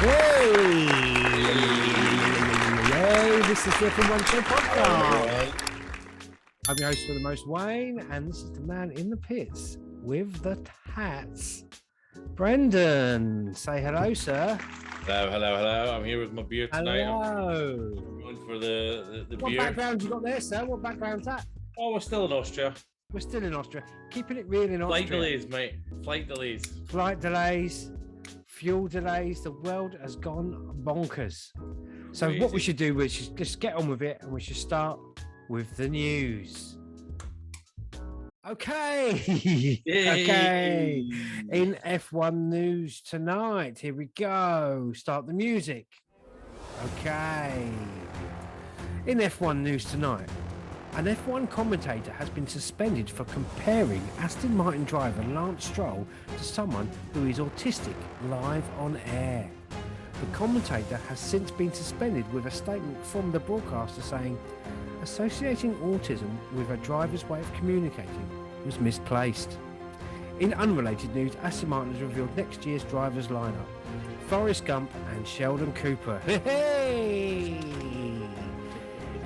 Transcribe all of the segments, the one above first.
Hey, this is the F1 Show podcast. I'm your host for the most, Wayne, and this is the man in the pits with the hats, Brendan. Say hello, sir. Hello. I'm here with my beer tonight. Hello. I'm going for the What beer. What background you got there, sir? What background's that? Oh, we're still in Austria. We're still in Austria. Keeping it real in Austria. Flight delays, mate. Flight delays. Fuel delays. The world has gone bonkers. So Crazy. what we should do is just get on with it, and we should start with the news. Okay. Okay. In F1 news tonight, here we go. Start the music. Okay. In F1 news tonight, an F1 commentator has been suspended for comparing Aston Martin driver Lance Stroll to someone who is autistic live on air. The commentator has since been suspended with a statement from the broadcaster saying, associating autism with a driver's way of communicating was misplaced. In unrelated news, Aston Martin has revealed next year's drivers' lineup: Forrest Gump and Sheldon Cooper. Hey!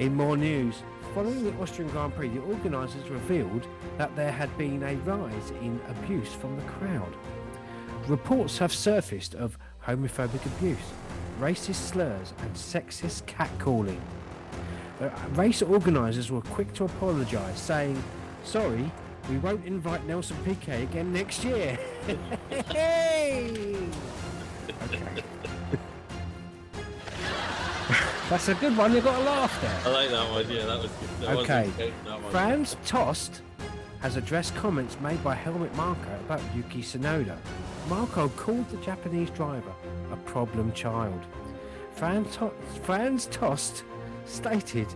In more news, following the Austrian Grand Prix, the organisers revealed that there had been a rise in abuse from the crowd. Reports have surfaced of homophobic abuse, racist slurs and sexist catcalling. The race organisers were quick to apologise, saying, sorry, we won't invite Nelson Piquet again next year. Hey! Okay. That's a good one. You got a laugh there. I like that one. Yeah, that was good. Okay. Franz Tost has addressed comments made by Helmut Marko about Yuki Tsunoda. Marko called the Japanese driver a problem child. Franz Tost stated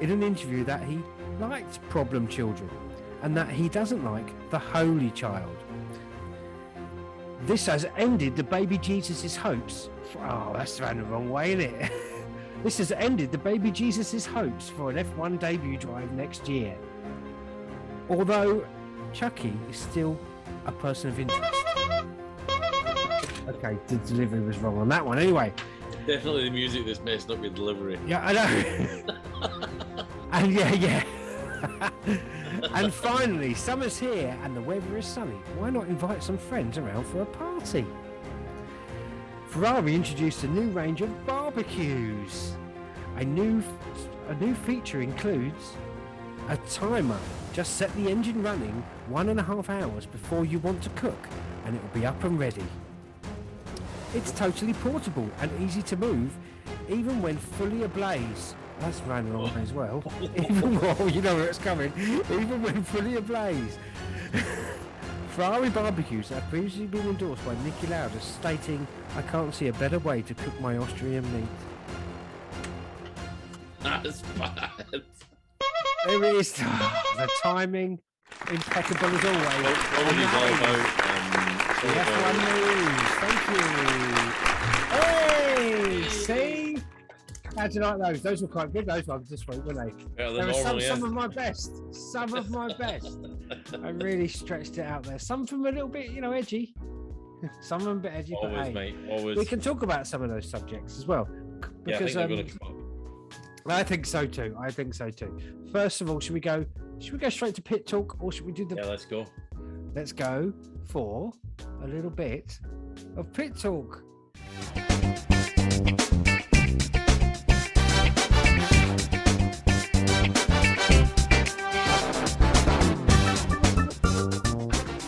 in an interview that he liked problem children and that he doesn't like the holy child. This has ended the baby Jesus' hopes. Oh, that's ran the wrong way, isn't it? This has ended the baby Jesus' hopes for an F1 debut drive next year. Although Chucky is still a person of interest. Okay, the delivery was wrong on that one. Anyway. Definitely the music that's messed up your delivery. Yeah, I know. And yeah. And finally, summer's here and the weather is sunny. Why not invite some friends around for a party? Ferrari introduced a new range of barbecues. A new feature includes a timer. Just set the engine running 1.5 hours before you want to cook, and it will be up and ready. It's totally portable and easy to move, even when fully ablaze. That's ran along as well. Even well, you know where it's coming. Even when fully ablaze. Ferrari barbecues have previously been endorsed by Niki Lauda, stating, I can't see a better way to cook my Austrian meat. That's bad. There it is. The timing, impeccable as always. Probably all about the F1 news. Thank you. Hey, see? How'd you like those? Those were quite good, those ones this week, weren't they? Better There than were normal, some of my best. Some of my best. I really stretched it out there. Some of them a little bit, edgy. Some of them a bit edgy. Always, but hey, mate. Always. we can talk about some of those subjects as well. Yeah, I Because think they're going to come up. I think so too. First of all, should we go straight to pit talk, or should we do the? Yeah, let's go. Let's go for a little bit of pit talk.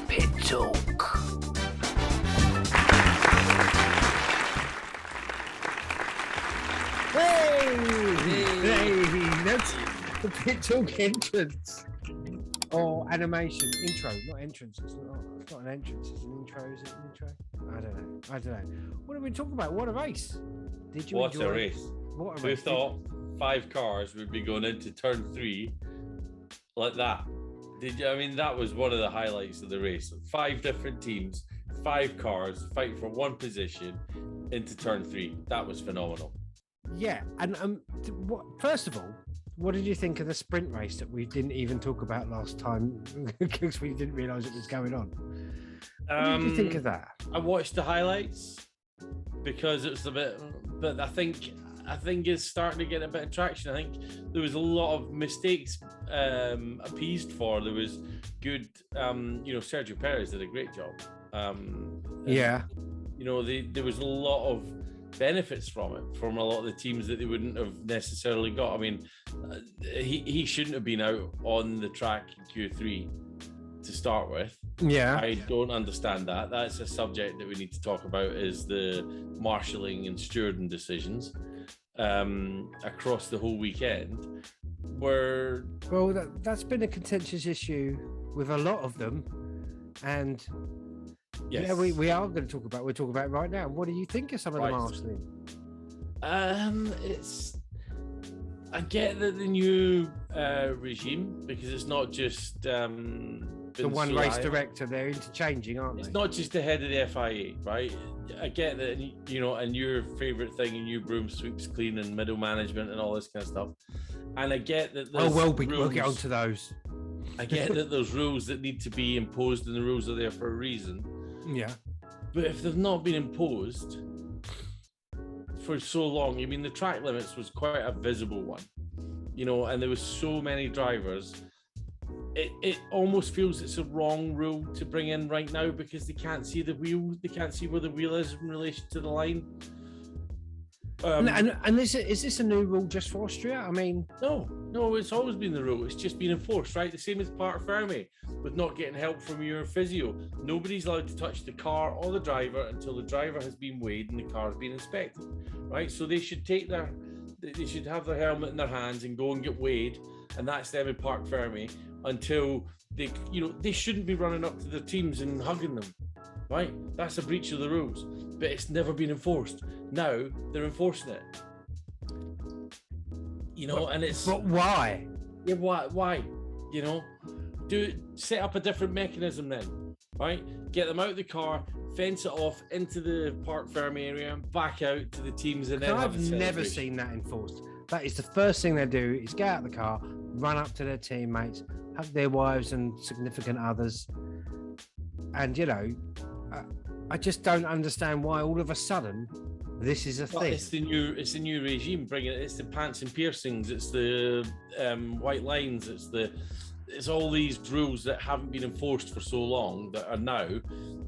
Pit talk. Hey, that's the pit talk entrance or animation intro, not entrance. It's not an entrance. It's an intro. Is it an intro? I don't know. What are we talking about? What a race! Did you What enjoy a race! What a Who race! thought 5 cars would be going into turn 3 like that? Did you? I mean, that was one of the highlights of the race. 5 different teams, 5 cars fighting for one position into turn 3. That was phenomenal. Yeah, and first of all, what did you think of the sprint race that we didn't even talk about last time because we didn't realise it was going on? What did you think of that? I watched the highlights. because it's a bit. But I think it's starting to get a bit of traction. I think there was a lot of mistakes appeased for. There was good, Sergio Perez did a great job. There was a lot of benefits from it from a lot of the teams that they wouldn't have necessarily got. I mean, he shouldn't have been out on the track in Q3 to start with. Yeah, I don't understand that. That's a subject that we need to talk about, is the marshalling and stewarding decisions across the whole weekend. That's been a contentious issue with a lot of them, and yes, we are going to talk about. We're talking about it right now. What do you think of some of the marshalling? I get that the new regime, because it's not just the one race director, they're interchanging, aren't they? It's not just the head of the FIA, right? I get that, and your favorite thing, and your broom sweeps clean and middle management and all this kind of stuff. And I get that. We'll get onto those. I get that there's rules that need to be imposed, and the rules are there for a reason. Yeah. But if they've not been imposed for so long, I mean, the track limits was quite a visible one, and there was so many drivers. It almost feels it's a wrong rule to bring in right now, because they can't see the wheel. They can't see where the wheel is in relation to the line. And is this a new rule just for Austria? I mean, no, it's always been the rule. It's just been enforced, right? The same as Parc Fermé with not getting help from your physio. Nobody's allowed to touch the car or the driver until the driver has been weighed and the car has been inspected, right? So they should they should have their helmet in their hands and go and get weighed, and that's them in Parc Fermé until they shouldn't be running up to their teams and hugging them, right? That's a breach of the rules, but it's never been enforced. Now they're enforcing it, and it's. But why? Yeah, why? Set up a different mechanism then, right? Get them out of the car, fence it off into the Parc Fermé area, and back out to the teams, and then I've never seen that enforced. That is the first thing they do: is get out of the car, run up to their teammates, hug their wives and significant others, and I just don't understand why all of a sudden this is a thing. It's the new regime bringing it. It's the pants and piercings. It's the white lines. It's all these rules that haven't been enforced for so long that are now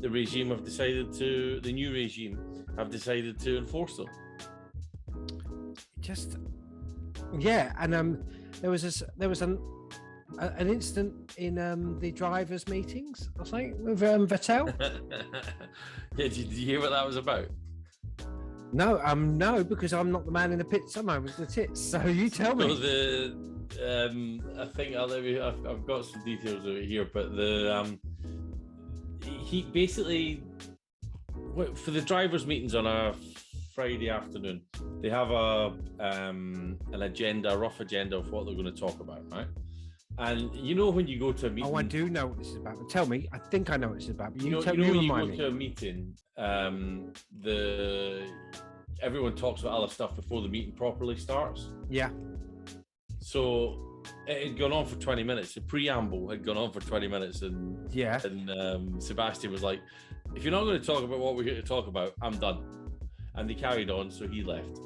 the new regime have decided to enforce them. There was an incident in the drivers' meetings, I think, with Vettel. Yeah, did you hear what that was about? No, because I'm not the man in the pit somewhere with the tits. So you tell me. I think I've got some details over here, but he basically, for the drivers' meetings on a Friday afternoon, they have a rough agenda of what they're going to talk about, right? And when you go to a meeting... Oh, I do know what this is about. Tell me. I think I know what this is about. But when you go to a meeting, everyone talks about other stuff before the meeting properly starts. Yeah. So it had gone on for 20 minutes. The preamble had gone on for 20 minutes, and Sebastian was like, "If you're not going to talk about what we're here to talk about, I'm done." And they carried on, so he left.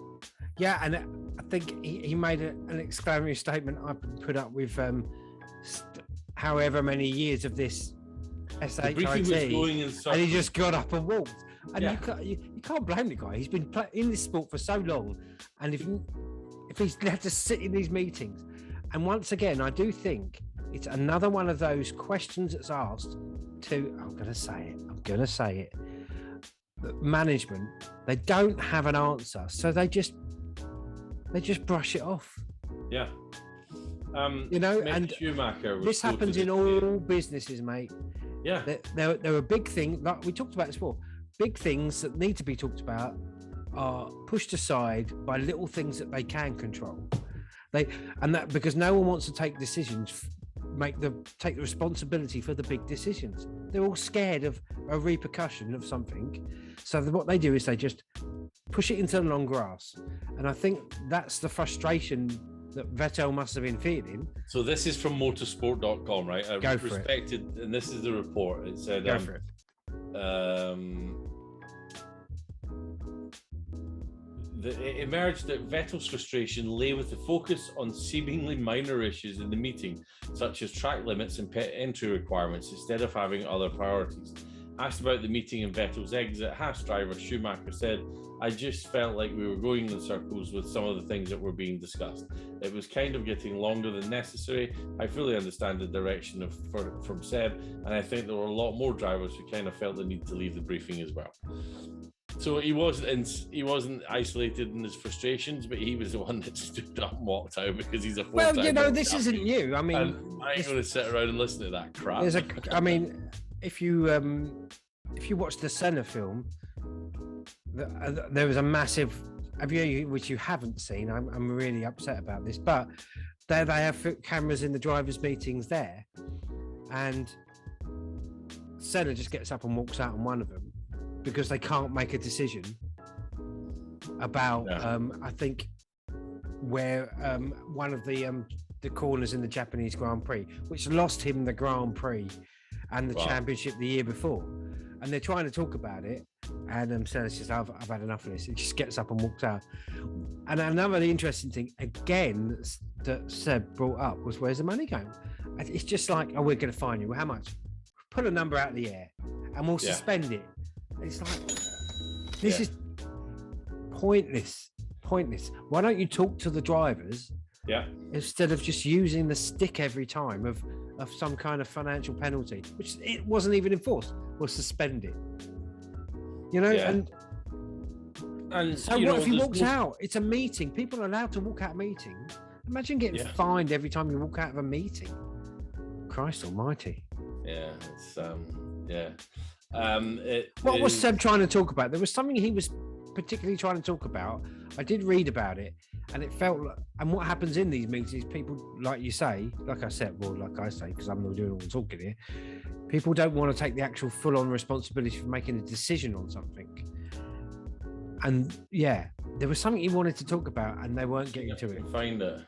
Yeah, and I think he made an exclamatory statement. I put up with however many years of this SHIT, and he just got up and walked. And you can't blame the guy. He's been in this sport for so long, and if he's had to sit in these meetings, and once again, I do think it's another one of those questions that's asked to. I'm going to say it. Management, they don't have an answer, so they just brush it off. Yeah. And Schumacher this happens in all businesses, mate. Yeah. There are big things, like we talked about this before. Big things that need to be talked about are pushed aside by little things that they can control. Because no one wants to take decisions, take the responsibility for the big decisions. They're all scared of a repercussion of something. So what they do is they just push it into the long grass. And I think that's the frustration that Vettel must have been feeling. So this is from motorsport.com, right? Go for it. And this is the report. It said, Go for it. it emerged that Vettel's frustration lay with the focus on seemingly minor issues in the meeting, such as track limits and pit entry requirements, instead of having other priorities. Asked about the meeting and Vettel's exit, Haas driver Schumacher said, "I just felt like we were going in circles with some of the things that were being discussed. It was kind of getting longer than necessary. I fully understand the direction from Seb, and I think there were a lot more drivers who kind of felt the need to leave the briefing as well." So he wasn't isolated in his frustrations, but he was the one that stood up and walked out because he's a full-time. Well, this isn't new. I mean, I ain't going to sit around and listen to that crap. If you watch the Senna film, there was a massive. Which you haven't seen. I'm really upset about this, but they have cameras in the drivers' meetings there, and Senna just gets up and walks out on one of them because they can't make a decision about. I think where one of the corners in the Japanese Grand Prix, which lost him the Grand Prix and the championship the year before, and they're trying to talk about it, and Senna says, I've had enough of this. He just gets up and walks out. And another interesting thing again that Seb brought up was, where's the money going? It's just like, oh, we're going to fine you. Well, how much? Put a number out of the air and we'll suspend it. It's like, this is pointless. Why don't you talk to the drivers instead of just using the stick every time of some kind of financial penalty, which it wasn't even enforced? We'll suspend it. And so what if he walks out? It's a meeting. People are allowed to walk out of meetings. Imagine getting fined every time you walk out of a meeting. Christ almighty. Yeah, it's what was Seb trying to talk about? There was something he was particularly trying to talk about. I did read about it, and it felt like, and what happens in these meetings, people, like you say, like I say, because I'm not doing all the talking here, people don't want to take the actual full-on responsibility for making a decision on something. And there was something he wanted to talk about, and they weren't getting to it. Find it.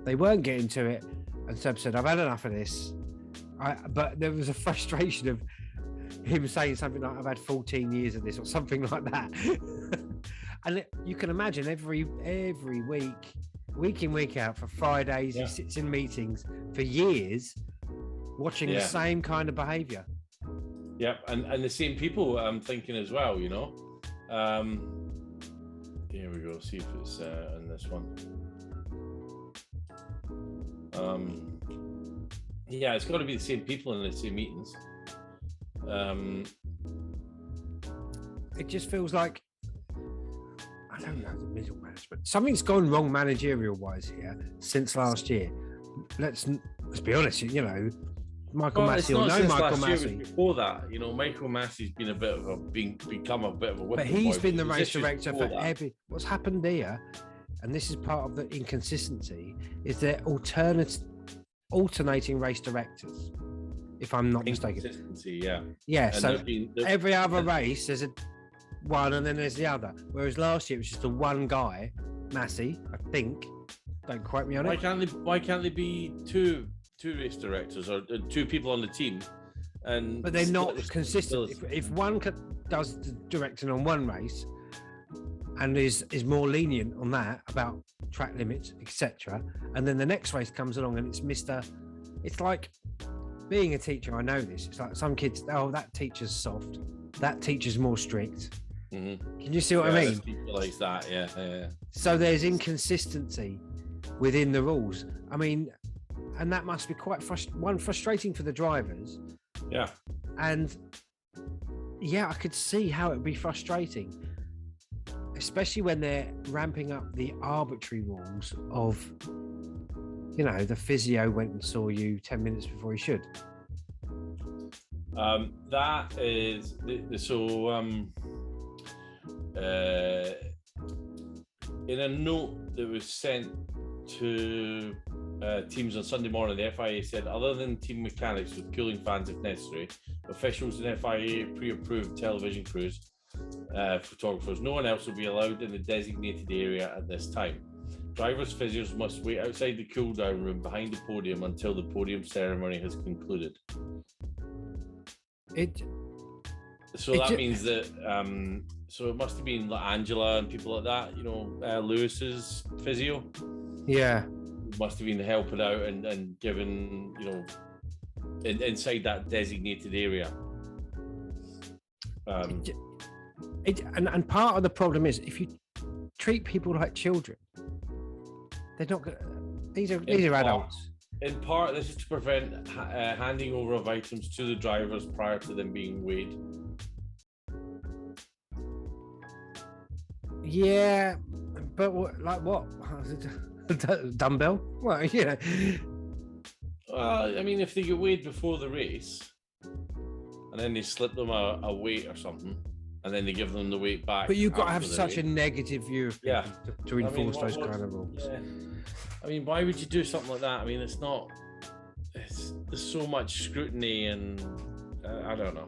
They weren't getting to it, and Seb said, "I've had enough of this." But there was a frustration of him saying something like, "I've had 14 years of this," or something like that. And you can imagine every week in, week out, for Fridays, he sits in meetings for years, watching the same kind of behaviour. Yep, and the same people I'm thinking as well, Here we go, see if it's in this one. It's got to be the same people in the same meetings. It just feels like, I don't know, the middle management. Something's gone wrong managerial-wise here since last year. Let's be honest, Michael Massey or no Michael Massey. Before that, Michael Massey's been become a bit of a whipping boy. But he's been the race director for every. What's happened here, and this is part of the inconsistency, is they're alternating race directors, if I'm not mistaken. Consistency, so every other race there's one, and then there's the other. Whereas last year it was just the one guy, Massey, I think. Don't quote me on it. Why can't they be two race directors or two people on the team? But they're not consistent. If one does the directing on one race and is more lenient on that about track limits, etc., and then the next race comes along and it's like being a teacher. I know this. It's like some kids, that teacher's soft, that teacher's more strict. Mm-hmm. Can you see what I mean? People like that, yeah. So there's inconsistency within the rules. I mean, and that must be quite frustrating for the drivers. Yeah. And I could see how it'd be frustrating, especially when they're ramping up the arbitrary rules of, the physio went and saw you 10 minutes before he should. That is in a note that was sent to teams on Sunday morning, the FIA said, other than team mechanics with cooling fans if necessary, officials and FIA pre-approved television crews, photographers, no one else will be allowed in the designated area at this time. Drivers' physios must wait outside the cool-down room behind the podium until the podium ceremony has concluded. So that means that so it must have been like Angela and people like that, you know, Lewis's physio. Yeah. Must have been helping out and given, you know, inside that designated area. And part of the problem is if you treat people like children, they're not going. These are adults. In part, this is to prevent handing over of items to the drivers prior to them being weighed. Yeah, but what? Dumbbell? Well, yeah. I mean, if they get weighed before the race, and then they slip them a weight or something, and then they give them the weight back. But you've got to have such a negative view of people to enforce those kind of rules. Yeah. I mean, why would you do something like that? I mean, there's so much scrutiny, and I don't know.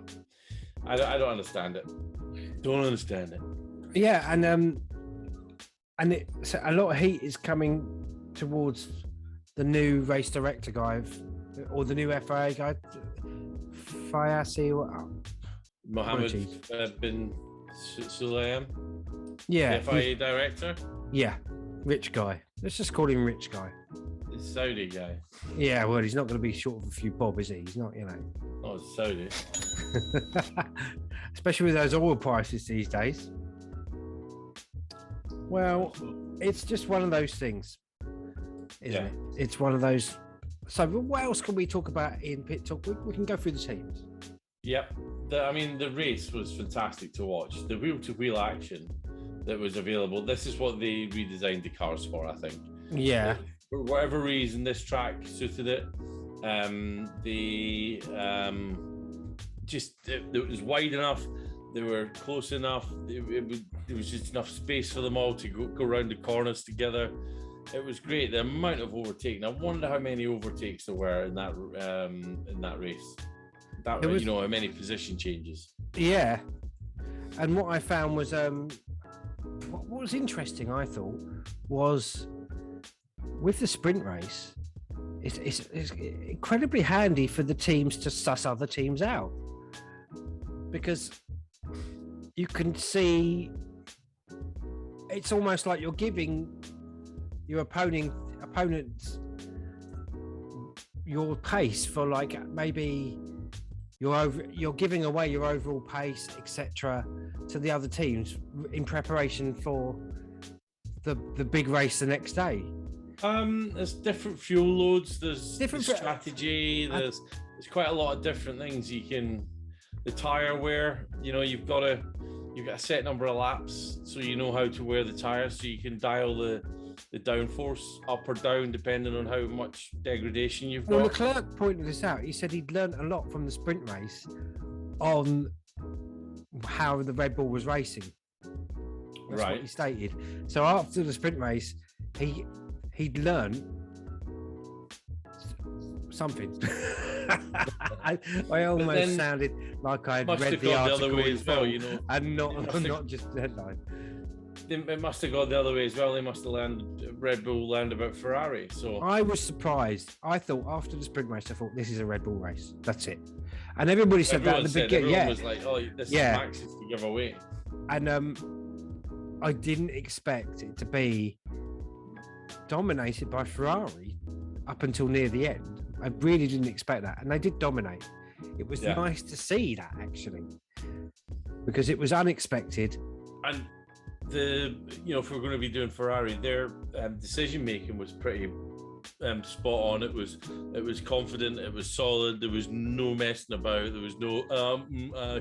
I don't understand it. Don't understand it. Yeah, and so a lot of heat is coming towards the new race director guy, or the new FIA guy, Fayasi or Mohammed bin Sulayem. Yeah, the FIA director. Yeah, rich guy. Let's just call him rich guy. The Saudi guy. Yeah, well, he's not going to be short of a few bob, is he? He's not, you know. Oh, Saudi. Especially with those oil prices these days. Well, it's just one of those things, isn't it? It's one of those. So what else can we talk about in Pit Talk? We can go through the teams. Yep. The race was fantastic to watch. The wheel-to-wheel action that was available. This is what they redesigned the cars for, I think. Yeah. For whatever reason, this track suited it. It was wide enough. They were close enough. There was just enough space for them all to go around the corners together. It was great. The amount of overtaking. I wonder how many overtakes there were in that race. How many position changes. Yeah, and what I found was what was interesting. I thought was with the sprint race, it's incredibly handy for the teams to suss other teams out, because you can see it's almost like you're giving your opponents your pace for, like, maybe you're giving away your overall pace, etc., to the other teams in preparation for the big race the next day. There's different fuel loads, there's different strategy, there's quite a lot of different things you can. The tire wear, you've got a set number of laps, so you know how to wear the tires, so you can dial the downforce up or down depending on how much degradation you've got. Well, Leclerc pointed this out. He said he'd learned a lot from the sprint race on how the Red Bull was racing. That's what he stated. So after the sprint race, he'd learned something. I almost sounded like I'd read the article as well, and not just the headline. It must have gone the other way as well. They must have Red Bull learned about Ferrari. So I was surprised. I thought after the sprint race, I thought this is a Red Bull race. That's it. And everybody said that at the beginning. Everyone was like, "Oh, this is Max's to give away." And I didn't expect it to be dominated by Ferrari up until near the end. I really didn't expect that, and they did dominate. It was nice to see that, actually, because it was unexpected. And if we're going to be doing Ferrari, their decision making was pretty spot on. It was confident. It was solid. There was no messing about. There was no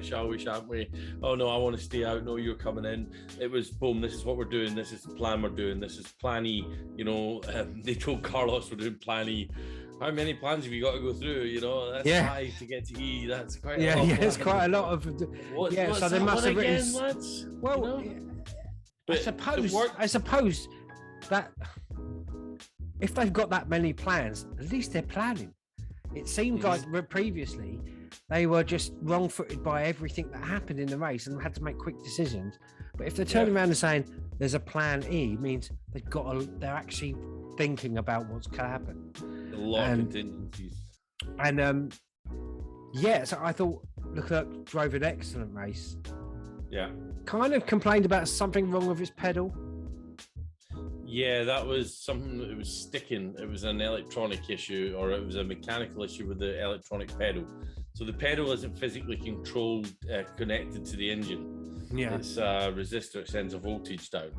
shall we, shan't we? Oh no, I want to stay out. No, you're coming in. It was boom. This is what we're doing. This is the plan we're doing. This is plan E. They told Carlos we're doing plan E. How many plans have you got to go through? That's 5 to get to E. That's quite a lot. It's quite a lot of. So they must have written. Lads? Well. I suppose that if they've got that many plans, at least they're planning. It seemed like previously they were just wrong-footed by everything that happened in the race and had to make quick decisions. But if they're turning around and saying there's a plan E, it means they're actually thinking about what's going to happen. A lot of contingencies. And so I thought Leclerc drove an excellent race. Yeah. Kind of complained about something wrong with his pedal. Yeah, that was something that was sticking. It was an electronic issue, or it was a mechanical issue with the electronic pedal. So the pedal isn't physically controlled, connected to the engine. Yeah. It's a resistor. It sends a voltage down.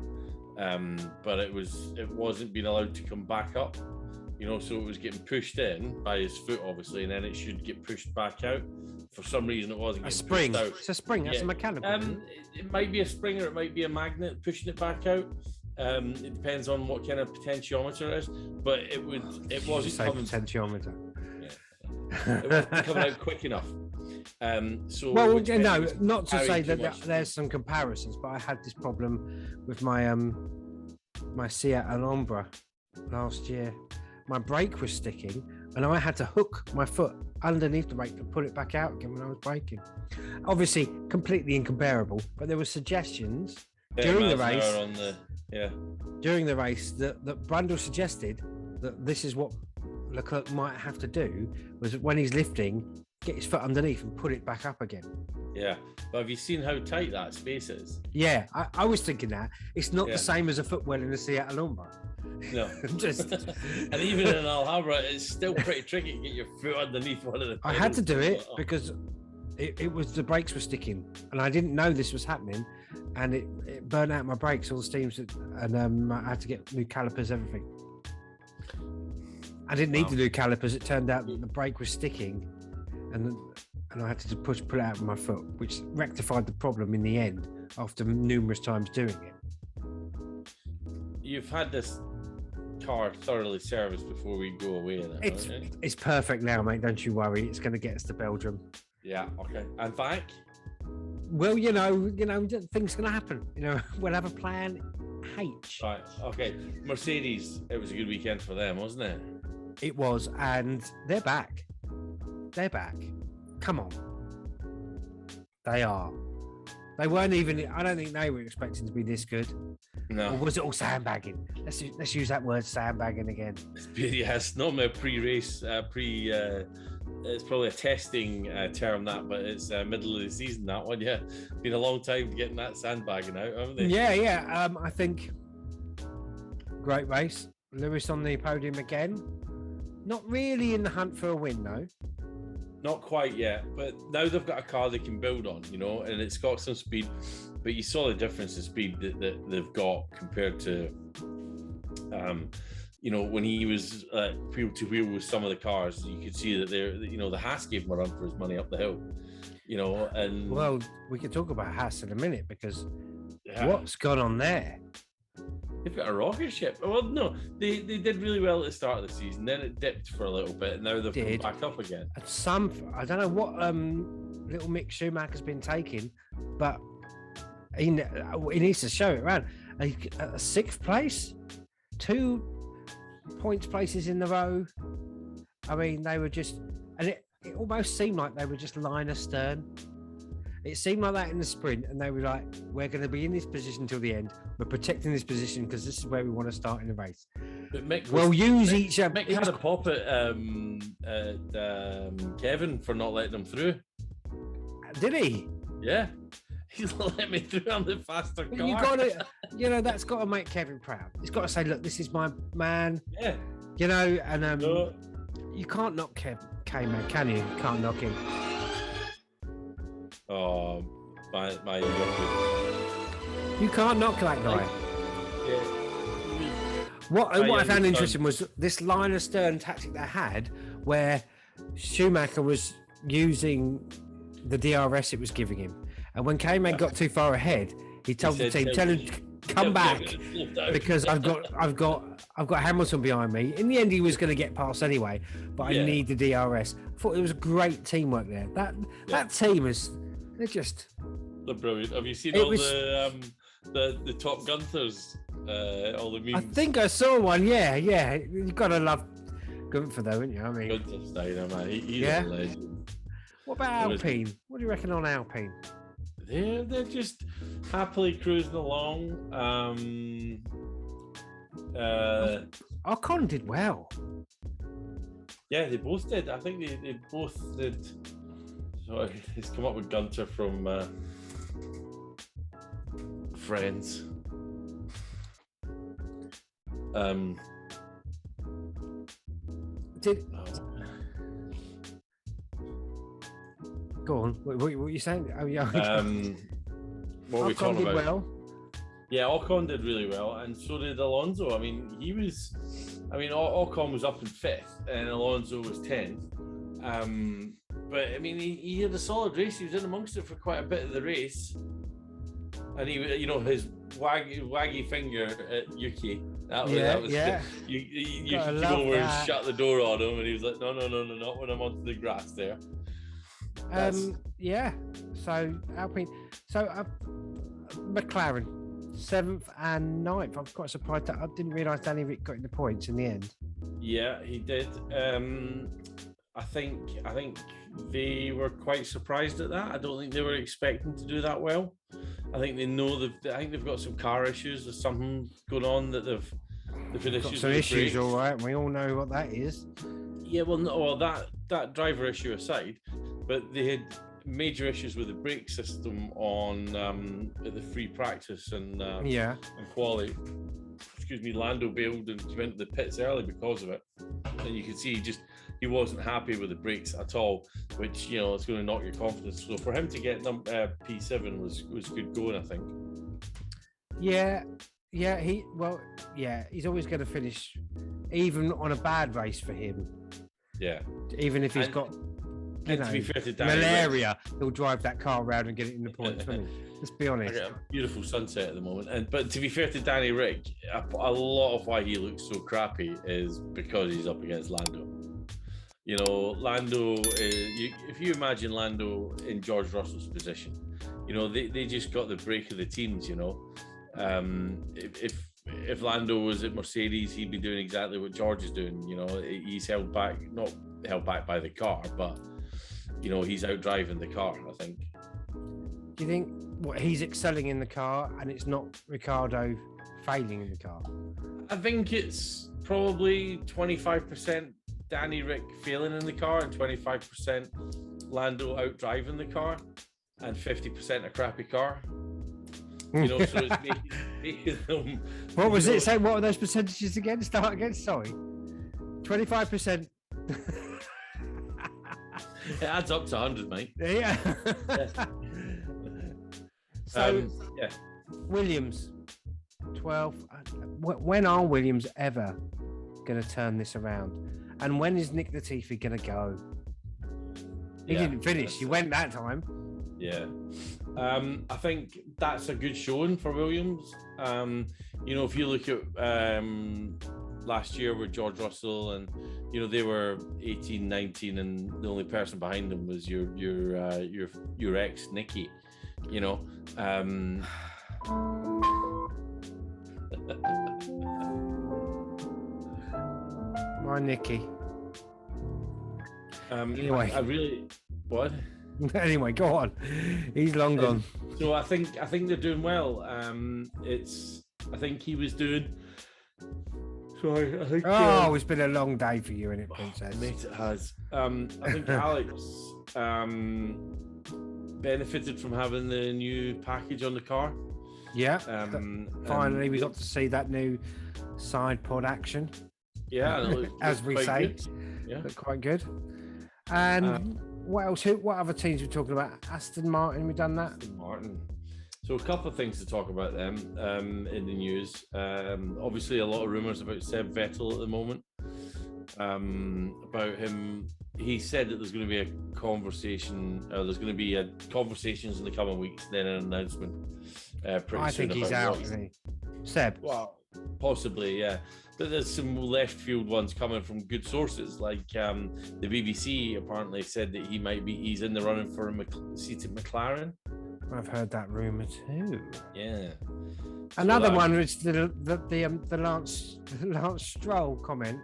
But it wasn't being allowed to come back up. So it was getting pushed in by his foot, obviously, and then it should get pushed back out. For some reason, it wasn't getting pushed out. It's a spring. That's a mechanical. It might be a spring, or it might be a magnet pushing it back out. It depends on what kind of potentiometer it is, but it wasn't coming. Potentiometer. Yeah. It wasn't coming out quick enough. Not to say that there's some comparisons, but I had this problem with my my Seat Alhambra last year. My brake was sticking, and I had to hook my foot underneath the brake to pull it back out again when I was braking. Obviously, completely incomparable, but there were suggestions during the race. During the race, that Brundle suggested that this is what Leclerc might have to do, was when he's lifting, get his foot underneath and put it back up again. Yeah, but have you seen how tight that space is? Yeah, I was thinking that. It's not the same as a footwell in a Seat Alhambra. No. And even in an Alhambra, it's still pretty tricky to get your foot underneath one of the pedals. I had to do it because it was, the brakes were sticking, and I didn't know this was happening, and it burnt out my brakes, all the steams, and I had to get new calipers, everything. I didn't need the new calipers. It turned out that the brake was sticking, and I had to pull it out with my foot, which rectified the problem in the end after numerous times doing it. You've had this car thoroughly serviced before we go away now, it's perfect now, mate. Don't you worry. It's going to get us to Belgium. Yeah. Okay. And back? Well, things are going to happen. We'll have a plan H. Right. Okay. Mercedes. It was a good weekend for them, wasn't it? It was, and they're back. They're back. Come on. They are. They weren't even. I don't think they were expecting to be this good. No. Or was it all sandbagging? Let's use that word, sandbagging, again. It's not a pre-race, it's probably a testing term, that, but it's middle of the season, that one. Yeah, been a long time getting that sandbagging out, haven't they? Yeah. I think great race. Lewis on the podium again. Not really in the hunt for a win, though. Not quite yet, but now they've got a car they can build on, and it's got some speed. But you saw the difference in speed that they've got compared to, when he was wheel to wheel with some of the cars. You could see that the Haas gave him a run for his money up the hill, and well, we could talk about Haas in a minute, because what's gone on there? They've got a rocket ship. Well, no, they did really well at the start of the season. Then it dipped for a little bit, and now they've come back up again. I don't know what little Mick Schumacher's been taking, but he needs to show it around. A sixth place, 2 points places in the row. I mean, they were just, and it almost seemed like they were just line astern. It seemed like that in the sprint, and they were like, we're going to be in this position till the end. We're protecting this position because this is where we want to start in the race. But Mick had a pop at Kevin for not letting him through. Did he? Yeah. He's let me through on the faster car. You got to, that's got to make Kevin proud. He's got to say, look, this is my man. Yeah. And you can't knock K-Man, can you? You can't knock him. Oh, my you can't knock that guy. Yeah. What I found interesting was this line astern tactic they had, where Schumacher was using the DRS it was giving him, and when K-Man got too far ahead, he told the team, "Tell him come back because I've got Hamilton behind me." In the end, he was going to get past anyway, but I need the DRS. I thought it was great teamwork there. That team is. They're brilliant. Have you seen the Top Gunthers? All the memes. I think I saw one. Yeah. You gotta love Gunther, though, haven't you? I mean, Gunther's man. He's a legend. What about Alpine? What do you reckon on Alpine? They're just happily cruising along. Ocon did well. Yeah, they both did. I think they both did So he's come up with Gunter from Friends. Go on. What are you saying? Oh yeah. What were we talking about? Well. Yeah, Ocon did really well, and so did Alonso. I mean, Ocon was up in 5th, and Alonso was 10th. But I mean, he had a solid race. He was in amongst it for quite a bit of the race, and he, his waggy finger at Yuki. That was you could go over and shut the door on him, and he was like, no, not when I'm onto the grass there. Yeah. So Alpine. So McLaren 7th and 9th. I'm quite surprised that I didn't realise Danny Rick got in the points in the end. Yeah, he did. I think they were quite surprised at that. I don't think they were expecting to do that well. I think they know they've got some car issues. There's something going on that they've had issues. Some issues, all right. And we all know what that is. Yeah, well, that driver issue aside, but they had major issues with the brake system on at the free practice and quali. Excuse me, Lando bailed and went to the pits early because of it, and you could see he wasn't happy with the brakes at all, which it's going to knock your confidence. So for him to get P7 was good going, I think. He's always going to finish, even on a bad race for him. Yeah, even if he's got. To be fair to Danny malaria, he'll drive that car around and get it in the points. Let's be honest. A beautiful sunset at the moment, but to be fair to Danny Rick, a lot of why he looks so crappy is because he's up against Lando. Lando. If you imagine Lando in George Russell's position, they just got the break of the teams. If Lando was at Mercedes, he'd be doing exactly what George is doing. He's not held back by the car, but. He's out driving the car, I think. Do you think he's excelling in the car and it's not Ricciardo failing in the car? I think it's probably 25% Danny Rick failing in the car and 25% Lando out driving the car and 50% a crappy car. So it's making them... What was it? Say, what are those percentages again? Start again, sorry. 25%... It adds up to 100, mate. Yeah. So, Williams, 12. When are Williams ever going to turn this around? And when is Nick Latifi going to go? He didn't finish. He went that time. Yeah. I think that's a good showing for Williams. If you look at last year with George Russell and they were 18, 19, and the only person behind them was your ex Nicky. My Nicky. Anyway, what? Anyway, go on. He's long gone. So I think they're doing well. I think he was doing. Sorry, I think. It's been a long day for you, innit, Princess? Mate, it has. I think Alex benefited from having the new package on the car. Yeah. Finally, we got to see that new side pod action. Yeah, as we say. Good. Yeah, looked quite good. And what else? What other teams we're talking about? Aston Martin. We done that. Aston Martin. So a couple of things to talk about them in the news. Obviously, a lot of rumours about Seb Vettel at the moment. About him, he said that there's going to be a conversation. There's going to be conversations in the coming weeks, then an announcement. Pretty soon. I think he's out, isn't he? Seb. Well, possibly, yeah. But there's some left field ones coming from good sources, like the BBC apparently said that he's in the running for a seat at McLaren. I've heard that rumor too. Yeah. Another one was the Lance Stroll comment,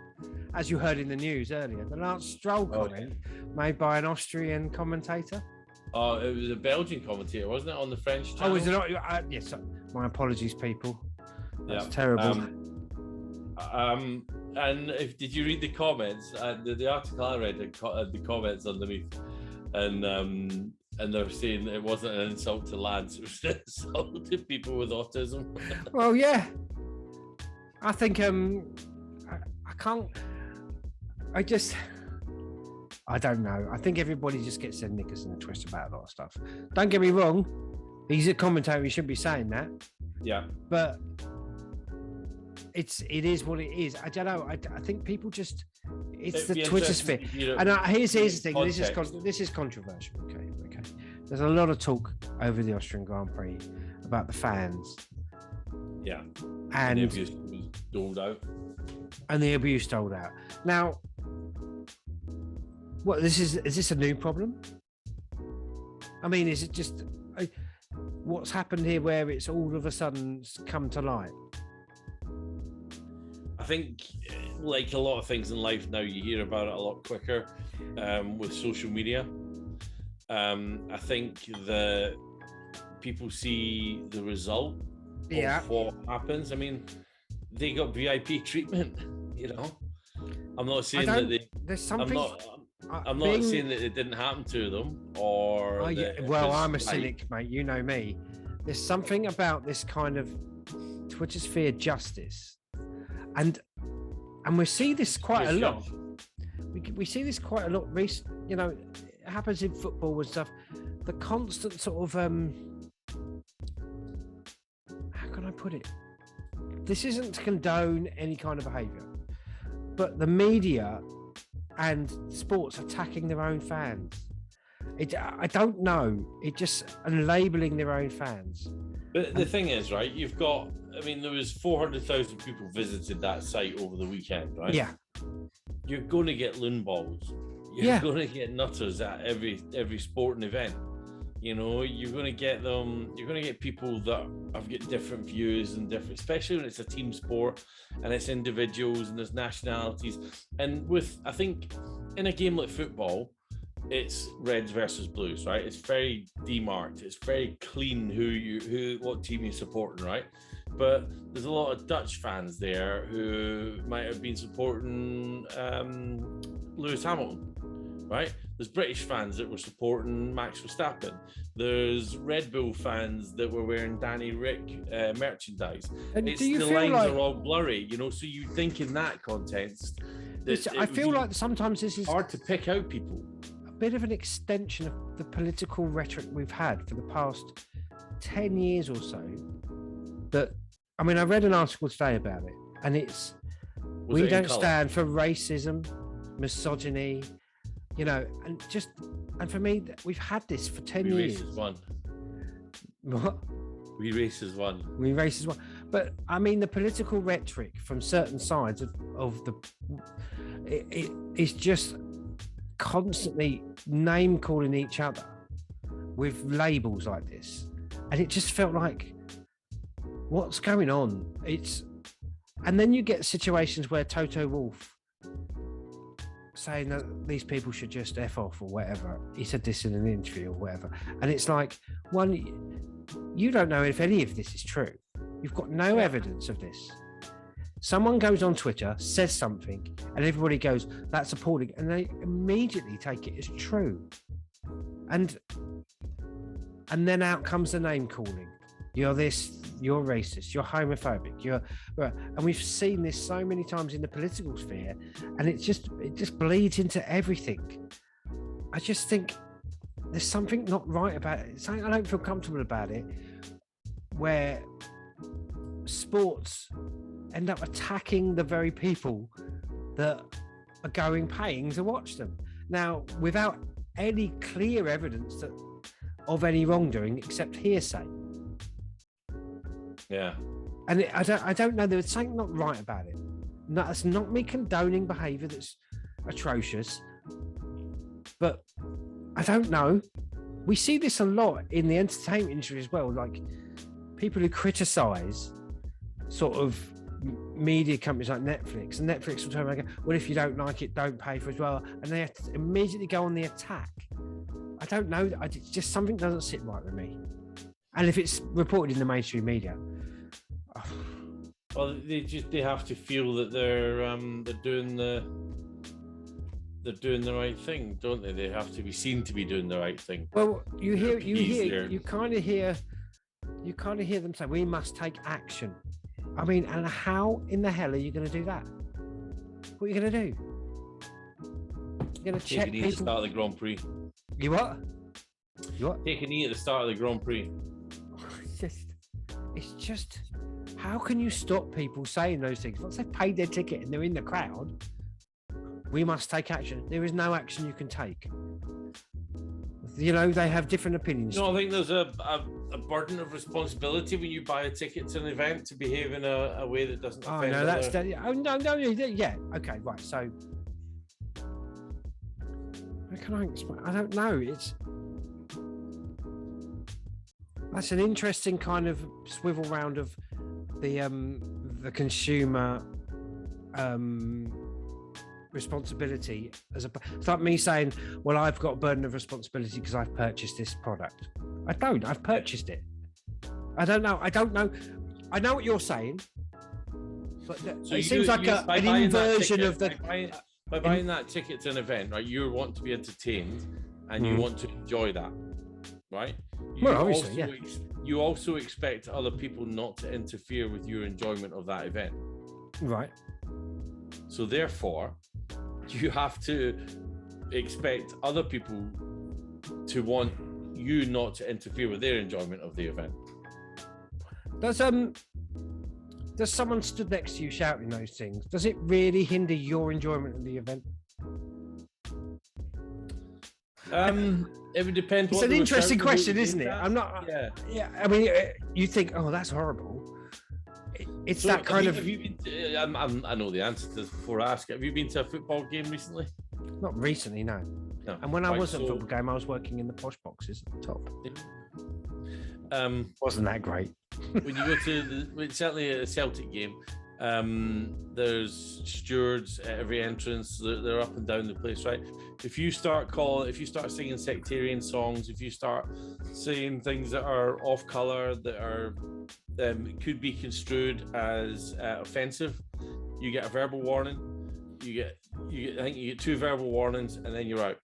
as you heard in the news earlier. The Lance Stroll comment made by an Austrian commentator. Oh, it was a Belgian commentator, wasn't it, on the French channel? Oh, was it not? Yes. My apologies, people. That's terrible. And did you read the comments? The article I read had the comments underneath. and they're saying it wasn't an insult to lads, it was an insult to people with autism. Well, yeah. I think I can't. I don't know. I think everybody just gets their knickers in a twist about a lot of stuff. Don't get me wrong. He's a commentator. He shouldn't be saying that. Yeah. But it is what it is. I don't know. I think people just. It's the Twitter sphere. And here's the thing. This is controversial. Okay. There's a lot of talk over the Austrian Grand Prix about the fans. Yeah. And the abuse was doled out. And the abuse doled out. Now, what is this a new problem? I mean, is it just what's happened here where it's all of a sudden come to light? I think, like a lot of things in life now, you hear about it a lot quicker with social media. I think that people see the result of what happens. I mean, they got VIP treatment, you know. I'm not saying that there's something. I'm not saying that it didn't happen to them, or. I'm a cynic, mate. You know me. There's something about this kind of Twitter sphere justice, and we see this quite a lot. We see this quite a lot. You know, it happens in football and stuff. The constant sort of how can I put it? This isn't to condone any kind of behaviour, but the media and sports attacking their own fans. I don't know. It just and labeling their own fans. But the thing is, right? You've got. I mean, there was 400,000 people visited that site over the weekend, right? Yeah. You're going to get loon balls. You're going to get nutters at every sporting event. You know, you're going to get them. You're going to get people that have got different views and different, especially when it's a team sport and it's individuals and there's nationalities. And I think in a game like football, it's Reds versus Blues, right? It's very demarked. It's very clean what team you're supporting, right? But there's a lot of Dutch fans there who might have been supporting Lewis Hamilton, right? There's British fans that were supporting Max Verstappen. There's Red Bull fans that were wearing Danny Rick merchandise. And the lines are all blurry, you know. So you think in that context, I feel like sometimes this is hard to pick out people. A bit of an extension of the political rhetoric we've had for the past 10 years or so. I read an article today about it, and we don't stand for racism, misogyny, you know, and for me, we've had this for 10 years. Races won. What? We races won. We races won. But I mean, the political rhetoric from certain sides of it's just constantly name calling each other with labels like this, and it just felt like, what's going on? And then you get situations where Toto Wolff saying that these people should just F off or whatever. He said this in an interview or whatever. And it's like, one, you don't know if any of this is true. You've got no evidence of this. Someone goes on Twitter, says something, and everybody goes, that's appalling. And they immediately take it as true. And then out comes the name calling. You're this, you're racist, you're homophobic, and we've seen this so many times in the political sphere, and it just bleeds into everything. I just think there's something not right about it. Something I don't feel comfortable about it, where sports end up attacking the very people that are paying to watch them. Now, without any clear evidence of any wrongdoing except hearsay. Yeah. And I don't know. There's something not right about it. That's not me condoning behaviour that's atrocious, but I don't know. We see this a lot in the entertainment industry as well. Like people who criticise sort of media companies like Netflix, and Netflix will turn around and go, well, if you don't like it, don't pay for it as well. And they have to immediately go on the attack. I don't know. It's just something doesn't sit right with me. And if it's reported in the mainstream media, well, they have to feel that they're doing they're doing the right thing, don't they? They have to be seen to be doing the right thing. Well, you kind of hear them say, "We must take action." I mean, and how in the hell are you going to do that? What are you going to do? You're going to check people. At the start of the Grand Prix. You what? Take a knee at the start of the Grand Prix. It's just, how can you stop people saying those things? Once they've paid their ticket and they're in the crowd, we must take action. There is no action you can take. You know, they have different opinions. No, I think there's a burden of responsibility when you buy a ticket to an event to behave in a way that doesn't offend no, yeah. Okay, right. So, how can I explain? I don't know. That's an interesting kind of swivel round of the consumer responsibility. It's like me saying, well, I've got a burden of responsibility because I've purchased this product. I don't. I've purchased it. I don't know. I know what you're saying, but so it seems like an inversion of the. By buying that ticket to an event, right? You want to be entertained, and you want to enjoy that, right? You also expect other people not to interfere with your enjoyment of that event, right? So therefore, you have to expect other people to want you not to interfere with their enjoyment of the event. Does someone stood next to you shouting those things? Does it really hinder your enjoyment of the event? It would depend. It's an interesting question, isn't it? I'm not. Yeah. I mean, you think, oh, that's horrible. It's so that kind of. Have you been to, I know the answer to this before I ask. Have you been to a football game recently? Not recently, no. And when I was at a football game, I was working in the posh boxes at the top. Wasn't that great? When you go to certainly a Celtic game, there's stewards at every entrance. They're up and down the place, right? If you start singing sectarian songs, if you start saying things that are off color, that are could be construed as offensive, you get a verbal warning. I think you get 2 verbal warnings, and then you're out.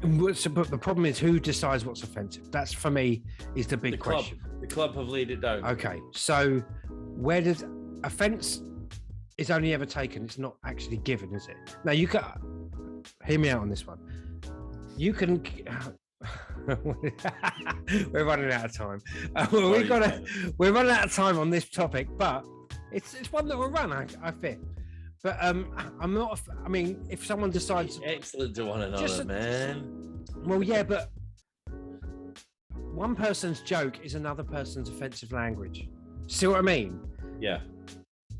But the problem is, who decides what's offensive? That's, for me, is the big question. The club have laid it down. Okay, so where did offence is only ever taken? It's not actually given, is it? Now you can hear me out on this one. You can. We're running out of time. We're running out of time on this topic, but it's one that will run. I fear. But I'm not. I mean, if someone decides, excellent to one another, man. Well, yeah, but one person's joke is another person's offensive language. See what I mean? Yeah.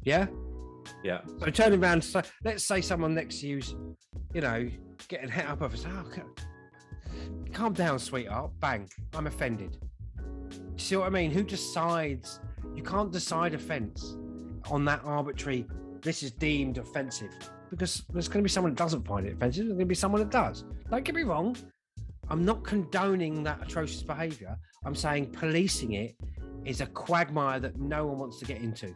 Yeah. Yeah. So turning around, let's say someone next to you's, getting hit up over. Oh, calm down, sweetheart. Bang! I'm offended. See what I mean? Who decides? You can't decide offence on that arbitrary. This is deemed offensive, because there's going to be someone that doesn't find it offensive. There's going to be someone that does. Don't get me wrong. I'm not condoning that atrocious behaviour. I'm saying policing it is a quagmire that no one wants to get into.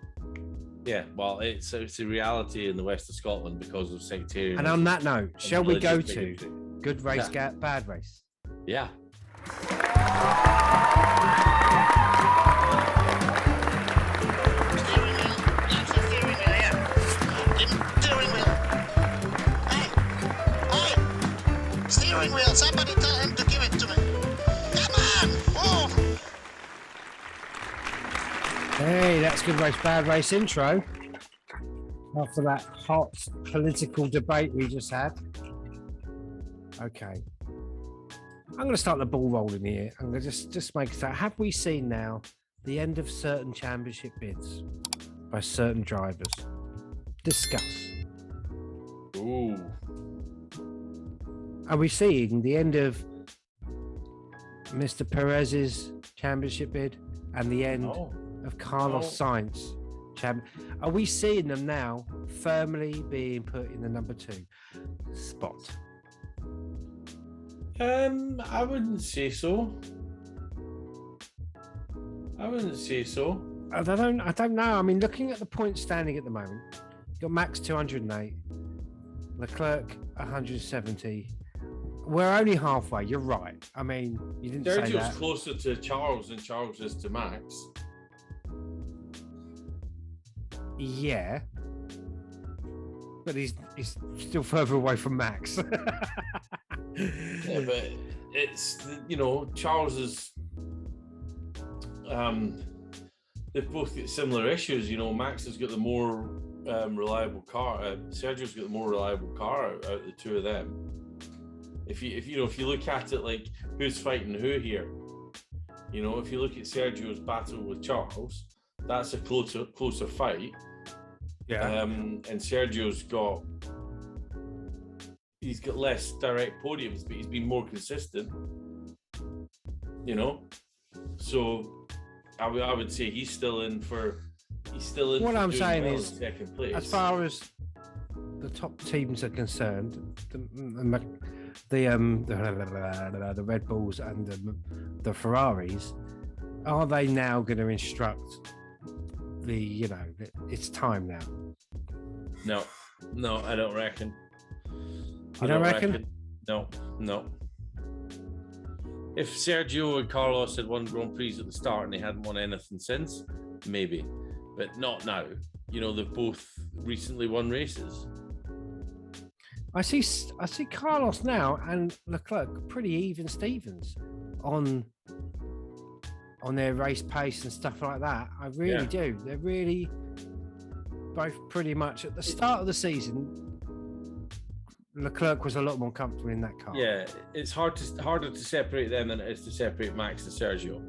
Yeah, well, it's a reality in the west of Scotland because of sectarianism. And on that note, shall we go to good race, bad race? Yeah. Steering wheel, somebody tell him to give it to me. Come on, move. Hey, that's good race, bad race intro. After that hot political debate we just had. Okay. I'm going to start the ball rolling here. I'm going to just make it. Have we seen now the end of certain championship bids by certain drivers? Discuss. Ooh. Are we seeing the end of Mr. Perez's championship bid and the end of Carlos Sainz? Are we seeing them now firmly being put in the number 2 spot? I wouldn't say so. I don't know. I mean, looking at the point standing at the moment, you've got Max 208, Leclerc 170. We're only halfway. You're right. I mean, you didn't say Sergio's that. closer to Charles than Charles is to Max. Yeah. But he's still further away from Max. Yeah, but it's, Charles is. They've both got similar issues. Max has got the more reliable car. Sergio's got the more reliable car out of the two of them. If you look at it like who's fighting who here, if you look at Sergio's battle with Charles, that's a closer fight. Yeah. And Sergio's got less direct podiums, but he's been more consistent. So I would say he's still in. What I'm saying is, second place. As far as the top teams are concerned, the Red Bulls and the Ferraris, are they now going to instruct it's time now? No, I don't reckon. You don't reckon? No. If Sergio and Carlos had won Grand Prix at the start and they hadn't won anything since, maybe, but not now. They've both recently won races. I see Carlos now and Leclerc pretty even Stevens on their race pace and stuff like that. I really do. They're really both pretty much at the start of the season. Leclerc was a lot more comfortable in that car. Yeah, it's harder to separate them than it is to separate Max and Sergio.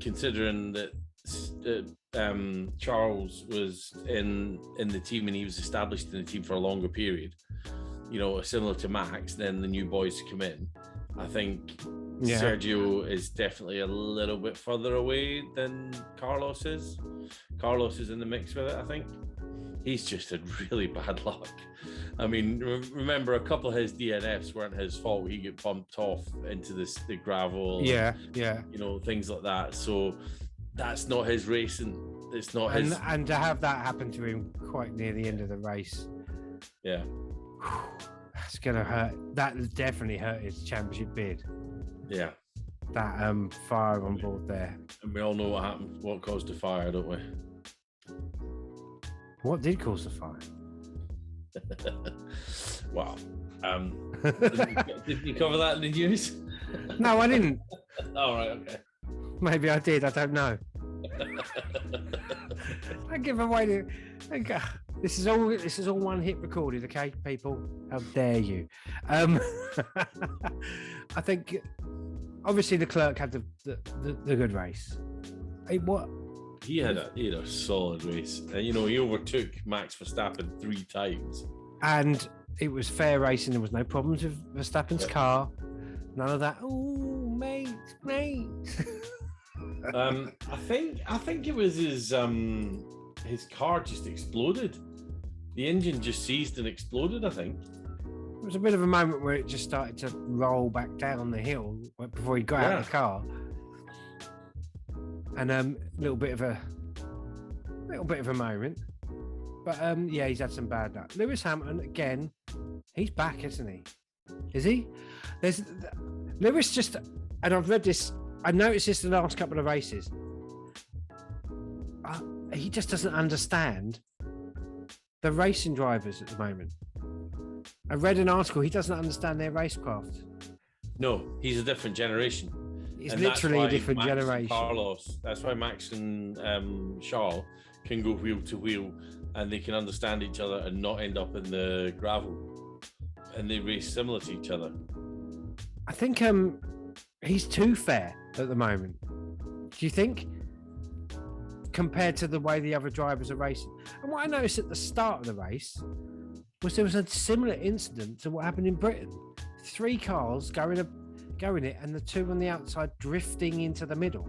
Considering that Charles was in the team and he was established in the team for a longer period, similar to Max, then the new boys come in. I think Sergio is definitely a little bit further away than Carlos is. Carlos is in the mix with it, I think. He's just had really bad luck. I mean, remember a couple of his DNFs weren't his fault. He got bumped off into the gravel. Yeah. Things like that. So that's not his racing. It's not his. And to have that happen to him quite near the end of the race. Yeah. That's going to hurt. That definitely hurt his championship bid. Yeah. That fire on board there. And we all know what happened, what caused the fire, don't we? What did cause the fire? Wow. Did you cover that in the news? No, I didn't. All right, okay. Maybe I did. I don't know. I give away this is all one hit recorded, okay, people? How dare you? I think obviously the Leclerc had the good race. He had a solid race. He overtook Max Verstappen 3 times. And it was fair racing. There was no problems with Verstappen's car. None of that. Oh, mate. I think it was his car just exploded. The engine just seized and exploded, I think. It was a bit of a moment where it just started to roll back down the hill before he got out of the car. And a little bit of a moment. But he's had some bad luck. Lewis Hamilton, again, he's back, isn't he? Is he? There's Lewis just, and I've read this, I noticed this the last couple of races. He just doesn't understand the racing drivers at the moment. I read an article, he doesn't understand their racecraft. No, he's a different generation. He's literally a different generation. Carlos, that's why Max and Charles can go wheel to wheel and they can understand each other and not end up in the gravel. And they race similar to each other. I think he's too fair at the moment. Do you think? Compared to the way the other drivers are racing. And what I noticed at the start of the race was there was a similar incident to what happened in Britain. 3 cars going it and the 2 on the outside drifting into the middle.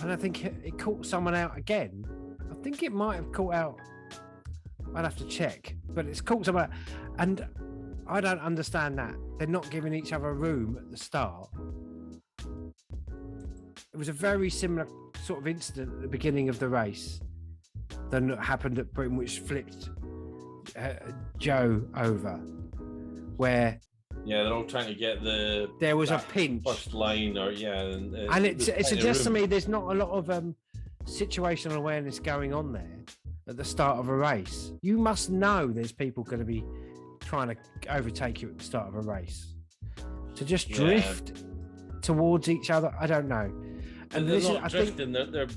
And I think it caught someone out again. I think it might have caught out. I'd have to check, but it's caught someone out. And I don't understand that. They're not giving each other room at the start. It was a very similar sort of incident at the beginning of the race. than happened at Britain, which flipped Joe over, where they're all trying to get there was a pinch first line, or and it suggests to me there's not a lot of situational awareness going on there at the start of a race. You must know there's people going to be trying to overtake you at the start of a race. To just drift towards each other, I don't know. And they're not drifting. They're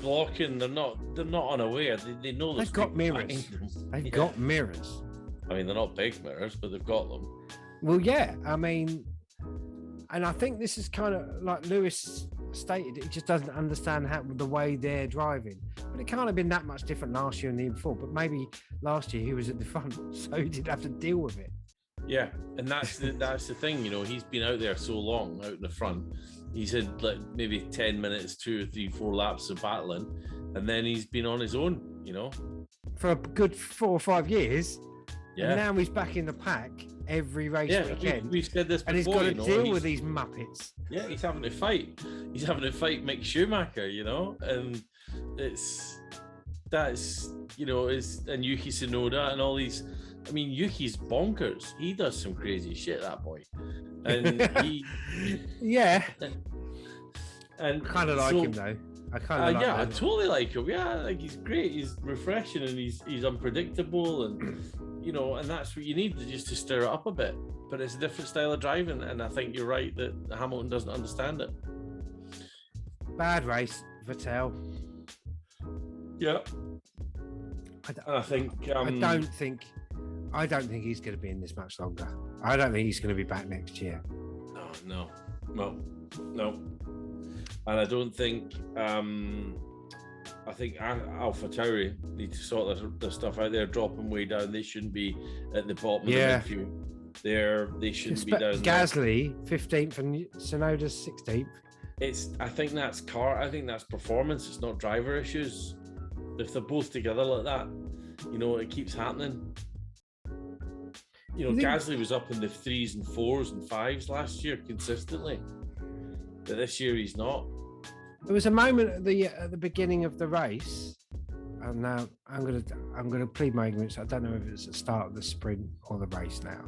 blocking. They're not unaware. They know they've got mirrors. They've got mirrors. I mean, they're not big mirrors, but they've got them. Well, yeah. I mean, and I think this is kind of like Lewis stated. He just doesn't understand the way they're driving. But it can't have been that much different last year and the year before. But maybe last year he was at the front, so he didn't have to deal with it. Yeah, and that's the thing. He's been out there so long, out in the front. He's had like maybe 10 minutes, 2 or 3, 4 laps of battling, and then he's been on his own. For a good 4 or 5 years. Yeah. And now he's back in the pack every race weekend. We've said this before, and he's got to deal with these muppets. Yeah, he's having to fight. He's having to fight Mick Schumacher, and and Yuki Tsunoda and all these. I mean, Yuki's bonkers. He does some crazy shit, that boy. And he... Yeah. And I kind of like him, though. I kind of like him. I totally like him. Yeah, like he's great. He's refreshing and he's unpredictable. And, and that's what you need, just to stir it up a bit. But it's a different style of driving. And I think you're right that Hamilton doesn't understand it. Bad race, Vettel. Yeah. I think... I don't think he's going to be in this much longer. I don't think he's going to be back next year. No. And I don't think. I think AlphaTauri need to sort their stuff out. They're dropping way down. They shouldn't be at the bottom of the midfield. They shouldn't be down. Gasly 15th and Tsunoda's 16th. I think that's performance. It's not driver issues. If they're both together like that, it keeps happening. Gasly was up in the 3s and 4s and 5s last year consistently, but this year he's not. There was a moment at the beginning of the race, and now I'm gonna plead my ignorance. I don't know if it's the start of the sprint or the race now.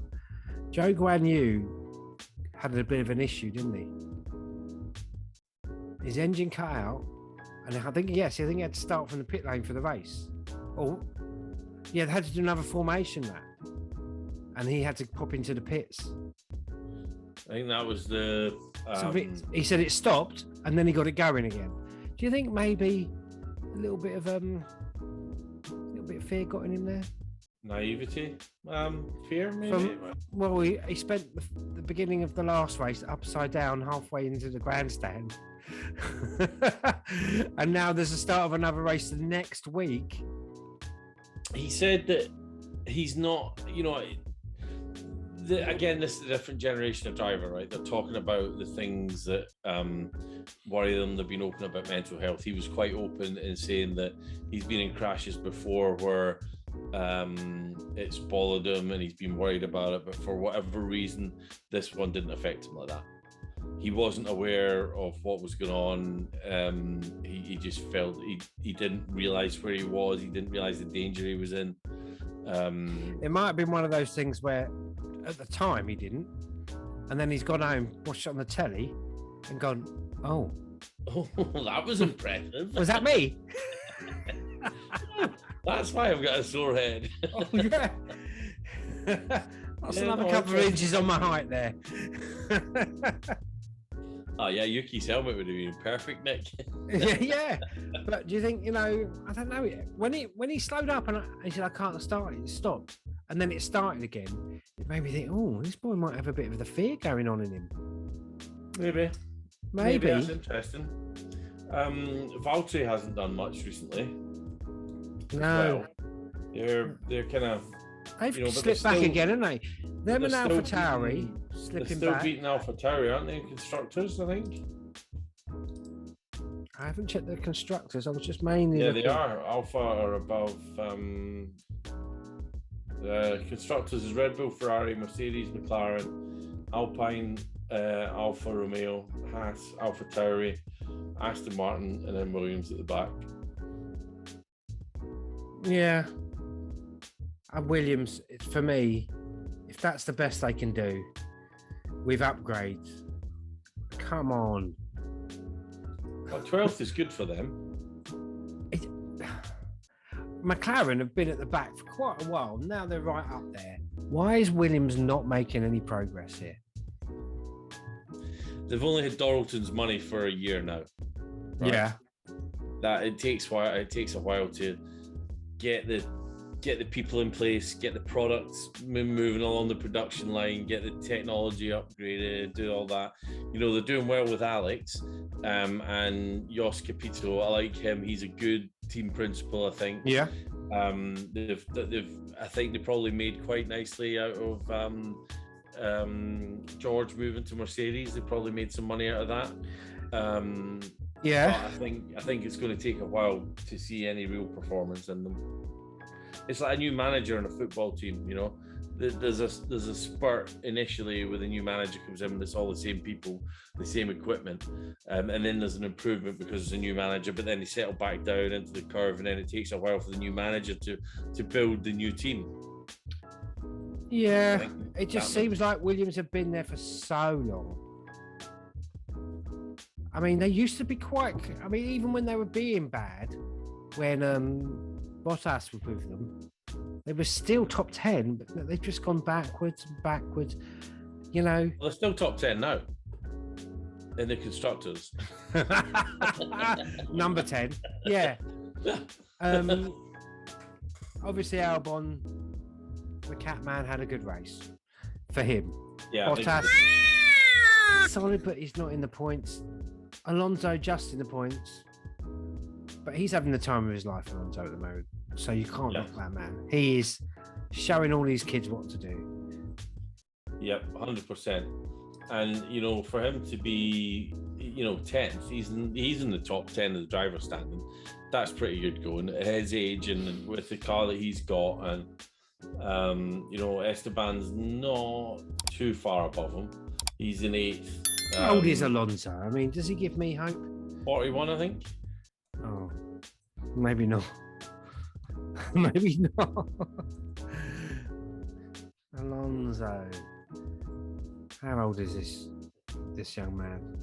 Zhou Guanyu had a bit of an issue, didn't he? His engine cut out, and I think he had to start from the pit lane for the race. They had to do another formation lap. And he had to pop into the pits. I think that was the... So he said it stopped, and then he got it going again. Do you think maybe a little bit of fear got in him there? Naivety? Fear, maybe? He spent the beginning of the last race upside down halfway into the grandstand. And now there's the start of another race the next week. He said that he's not, again, this is a different generation of driver, right? They're talking about the things that worry them. They've been open about mental health. He was quite open in saying that he's been in crashes before where it's bothered him and he's been worried about it, but for whatever reason, this one didn't affect him like that. He wasn't aware of what was going on. He just felt he didn't realize where he was. He didn't realize the danger he was in. It might have been one of those things where at the time he didn't, and then he's gone home, watched it on the telly, and gone, oh, that was impressive. Was that me? That's why I've got a sore head. Oh, yeah. That's another couple of inches on my height there. Oh yeah, Yuki's helmet would have been perfect, Nick. yeah. But do you think, I don't know, when he slowed up and he said, I can't start it stopped, and then it started again, it made me think, oh, this boy might have a bit of the fear going on in him. Maybe that's interesting. Valtteri hasn't done much recently. No. Well, they're kind of... They've slipped back again, haven't they? Them and AlphaTauri slipping back. They're still beating AlphaTauri, aren't they, in constructors, I think? I haven't checked the constructors. I was just mainly... Yeah, they are. Alpha are above... the constructors is Red Bull, Ferrari, Mercedes, McLaren, Alpine, Alfa Romeo, Haas, AlphaTauri, Aston Martin, and then Williams at the back. Yeah. And Williams, for me, if that's the best they can do with upgrades, come on. Well, 12th is good for them. McLaren have been at the back for quite a while. Now they're right up there. Why is Williams not making any progress here? They've only had Doralton's money for a year now. Right? Yeah. That it takes a while to get the people in place, get the products moving along the production line, get the technology upgraded, do all that. You know, they're doing well with Alex and Jos Capito. I like him. He's a good team principal, I think. Yeah. I think they probably made quite nicely out of George moving to Mercedes. They probably made some money out of that. Yeah. But I think it's going to take a while to see any real performance in them. It's like a new manager in a football team, you know. There's a spurt initially where the new manager comes in, and it's all the same people, the same equipment, and then there's an improvement because it's a new manager. But then they settle back down into the curve, and then it takes a while for the new manager to build the new team. Yeah, it just seems like Williams have been there for so long. I mean, they used to be quite. I mean, even when they were being bad, when Bottas was with them, they were still top 10, but they've just gone backwards and backwards. You know, well, they're still top 10 now in the constructors. Number 10, yeah. Obviously, Albon, the Catman, had a good race for him. Yeah, Bottas, solid, but he's not in the points. Alonso just in the points, but he's having the time of his life, Alonso, at the moment. So you can't knock that man. He is showing all these kids what to do. Yep, 100%. And you know, for him to be, you know, 10th, he's in the top 10 of the driver standing. That's pretty good going at his age and with the car that he's got. And you know, Esteban's not too far above him. He's in 8th. How old is Alonso? I mean, does he give me hope? 41, I think. Oh, maybe not. Maybe not. Alonso. How old is this young man?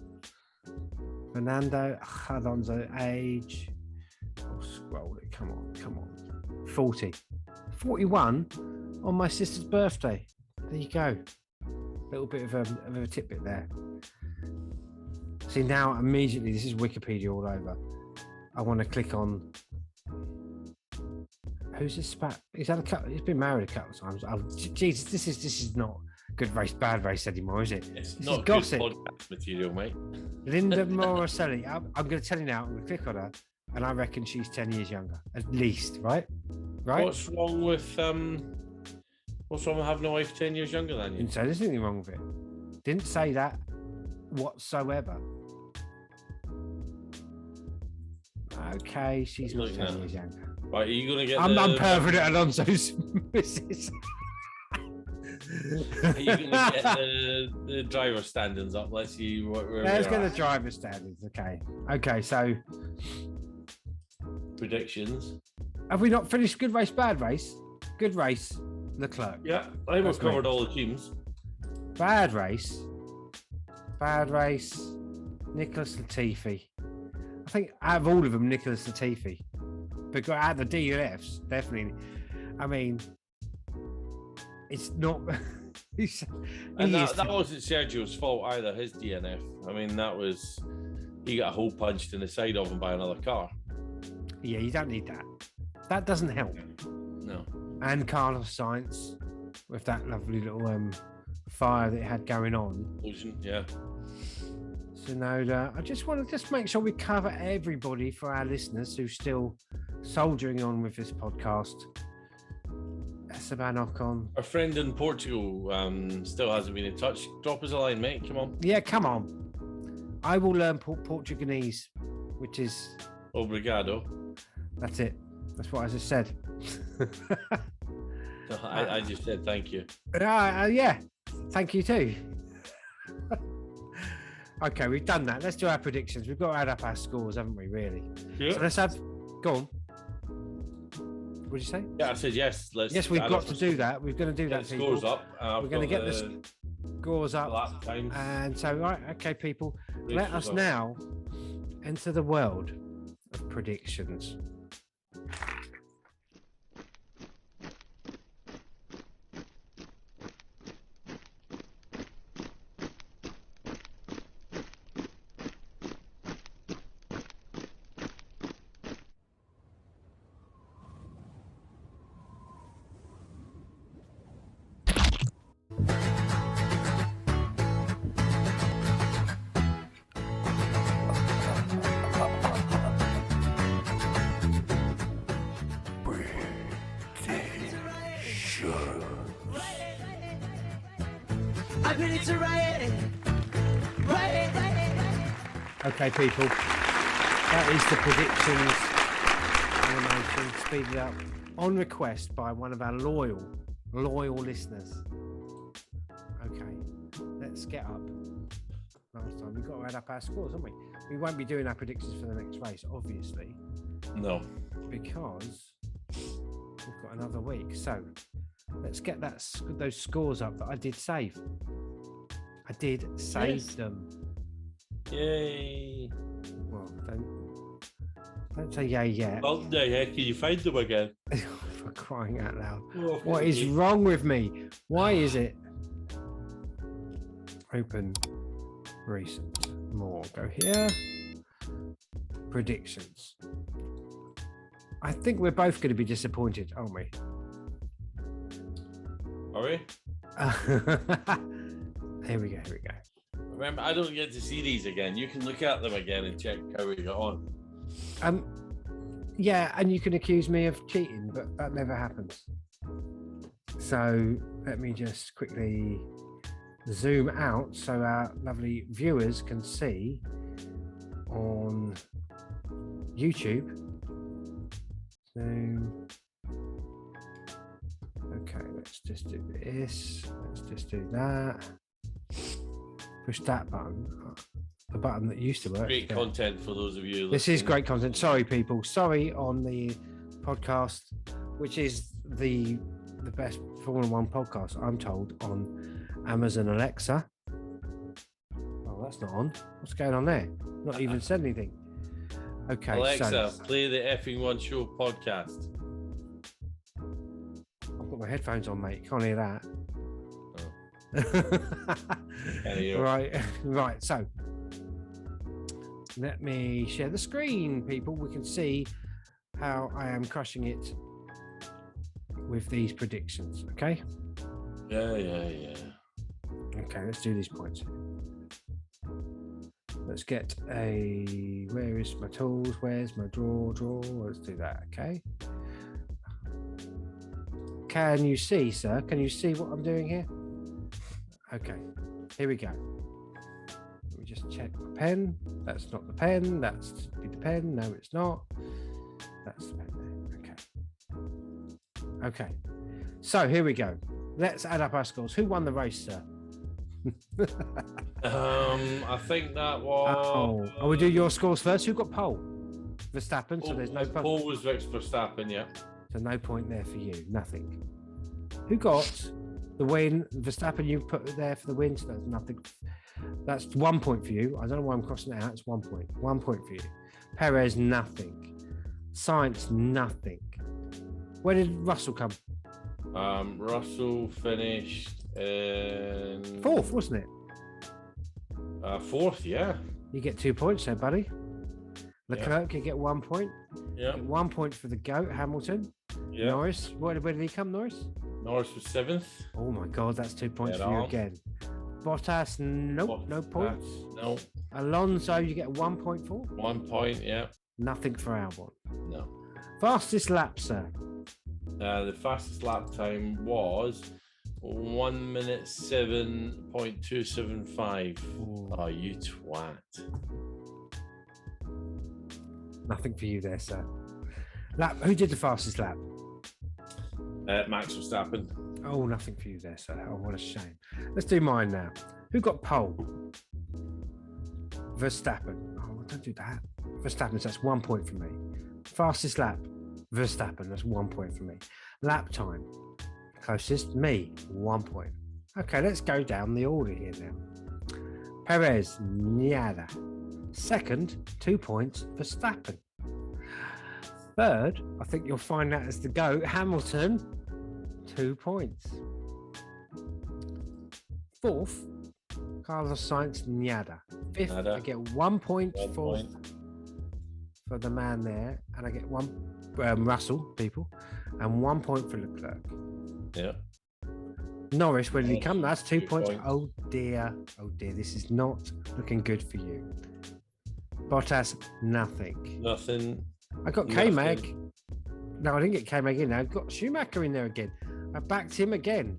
Fernando Alonso, age. I'll scroll it. Come on. 40. 41 on my sister's birthday. There you go. A little bit of a tidbit there. See, now immediately, this is Wikipedia all over. I want to click on. Who's this spat? He's been married a couple of times. Oh, Jesus, this is not good race, bad race anymore, is it? It's this not is gossip. good podcast material, mate. Linda Morosselli. I'm going to tell you now. I'm going to click on her, and I reckon she's 10 years younger, at least, right? What's wrong with having a wife 10 years younger than you? Didn't say there's anything wrong with it. Didn't say that whatsoever. Okay, she's not 10 years younger. Right, are you going to get I'm pervert at Alonso's missus. Are you going to get the driver standings up? Let's see where Let's get the driver standings. Okay, so predictions. Have we not finished good race, bad race? Good race, Leclerc. Yeah, I think we've covered all the teams. Bad race, Nicholas Latifi. I think out of all of them, Nicholas Latifi. But out of the DNFs, definitely. I mean, it's not. that wasn't Sergio's fault either. His DNF. I mean, he got a hole punched in the side of him by another car. Yeah, you don't need that. That doesn't help. No. And Carlos Sainz with that lovely little fire that it had going on. Yeah. Sonoda. I just want to make sure we cover everybody for our listeners who's still soldiering on with this podcast. Esteban Ocon. Our friend in Portugal still hasn't been in touch. Drop us a line, mate. Come on. Yeah, come on. I will learn Portuguese, which is... Obrigado. That's it. That's what I just said. I just said thank you. Yeah. Thank you too. Okay, we've done that. Let's do our predictions. We've got to add up our scores, haven't we, really? Yeah. So let's have... Go on. What did you say? Yeah, I said yes. Yes, we've got to do that. We're going to do Get that, the people. scores up. We're going to get the scores up. lap times. And so, right, okay, people, let us results. now enter the world of predictions. Okay, people, that is the predictions animation speeded up on request by one of our loyal listeners. Okay, let's get up. Last time we've got to add up our scores, haven't we? We won't be doing our predictions for the next race, obviously. No. Because we've got another week. So let's get those scores up that I did save. I did save them. Yay. Well, don't say yay yet. How the heck can you find them again? For crying out loud. Oh, What is wrong with me? Why is it? Open recent. More. Go here. Predictions. I think we're both going to be disappointed, aren't we? Are we? Here we go. Remember, I don't get to see these again. You can look at them again and check how we got on. Yeah, and you can accuse me of cheating, but that never happens. So let me just quickly zoom out so our lovely viewers can see on YouTube. Zoom. Okay, let's just do this. Let's just do that. Push that button, the button that used to work. Great content for those of you listening. This is great content. Sorry, people. Sorry on the podcast, which is the best Formula One podcast, I'm told, on Amazon Alexa. Oh, that's not on. What's going on there? Not even said anything. Okay, Alexa, play the Effing One Show podcast. I've got my headphones on, mate. Can't hear that. Right. So let me share the screen, people. We can see how I am crushing it with these predictions. Okay. Yeah. Okay, let's do these points. Let's get a. Where is my tools? Where's my draw? Let's do that. Okay. Can you see, sir? Can you see what I'm doing here? Okay, here we go. Let me just check the pen. That's not the pen. That's the pen. No, it's not. That's the pen there. Okay. So here we go. Let's add up our scores. Who won the race, sir? I think that was. Oh, we'll do your scores first. Who got pole? Verstappen. So there's no point. Pole was Max Verstappen, yeah. So no point there for you. Nothing. Who got the win? Verstappen, you put there for the win, so that's nothing. That's 1 point for you. I don't know why I'm crossing it out. It's 1 point. 1 point for you. Perez, nothing. Sainz, nothing. Where did Russell come? Russell finished in Fourth, wasn't it? Fourth, yeah. You get 2 points there, buddy. Leclerc, you get 1 point. Yeah. 1 point for the GOAT, Hamilton. Yeah. Norris, where did he come, Norris? Norris was seventh. Oh my God, that's 2 points for you again. Bottas, nope, no points. No. Alonso, you get 1 point for. 1 point, yeah. Nothing for Albon. No. Fastest lap, sir. The fastest lap time was 1 minute 7.275. Oh, you twat. Nothing for you there, sir. Lap. Who did the fastest lap? Max Verstappen. Oh, nothing for you there, sir. Oh, what a shame. Let's do mine now. Who got pole? Verstappen. Oh, don't do that. Verstappen, so that's 1 point for me. Fastest lap. Verstappen, that's 1 point for me. Lap time, closest, me, 1 point. Okay, let's go down the order here now. Perez, nada. Second, 2 points, Verstappen. Third, I think you'll find that as the GOAT, Hamilton, 2 points. Fourth, Carlos Sainz, nada. Fifth, Nada. I get 1 point for the man there, and I get one Russell, people, and 1 point for Leclerc. Yeah. Norris, where did he come? That's 2 points. points. Oh dear, this is not looking good for you. Bottas, nothing. Nothing. I got K-Mag. No, I didn't get K-Mag in there. I got Schumacher in there again. I backed him again.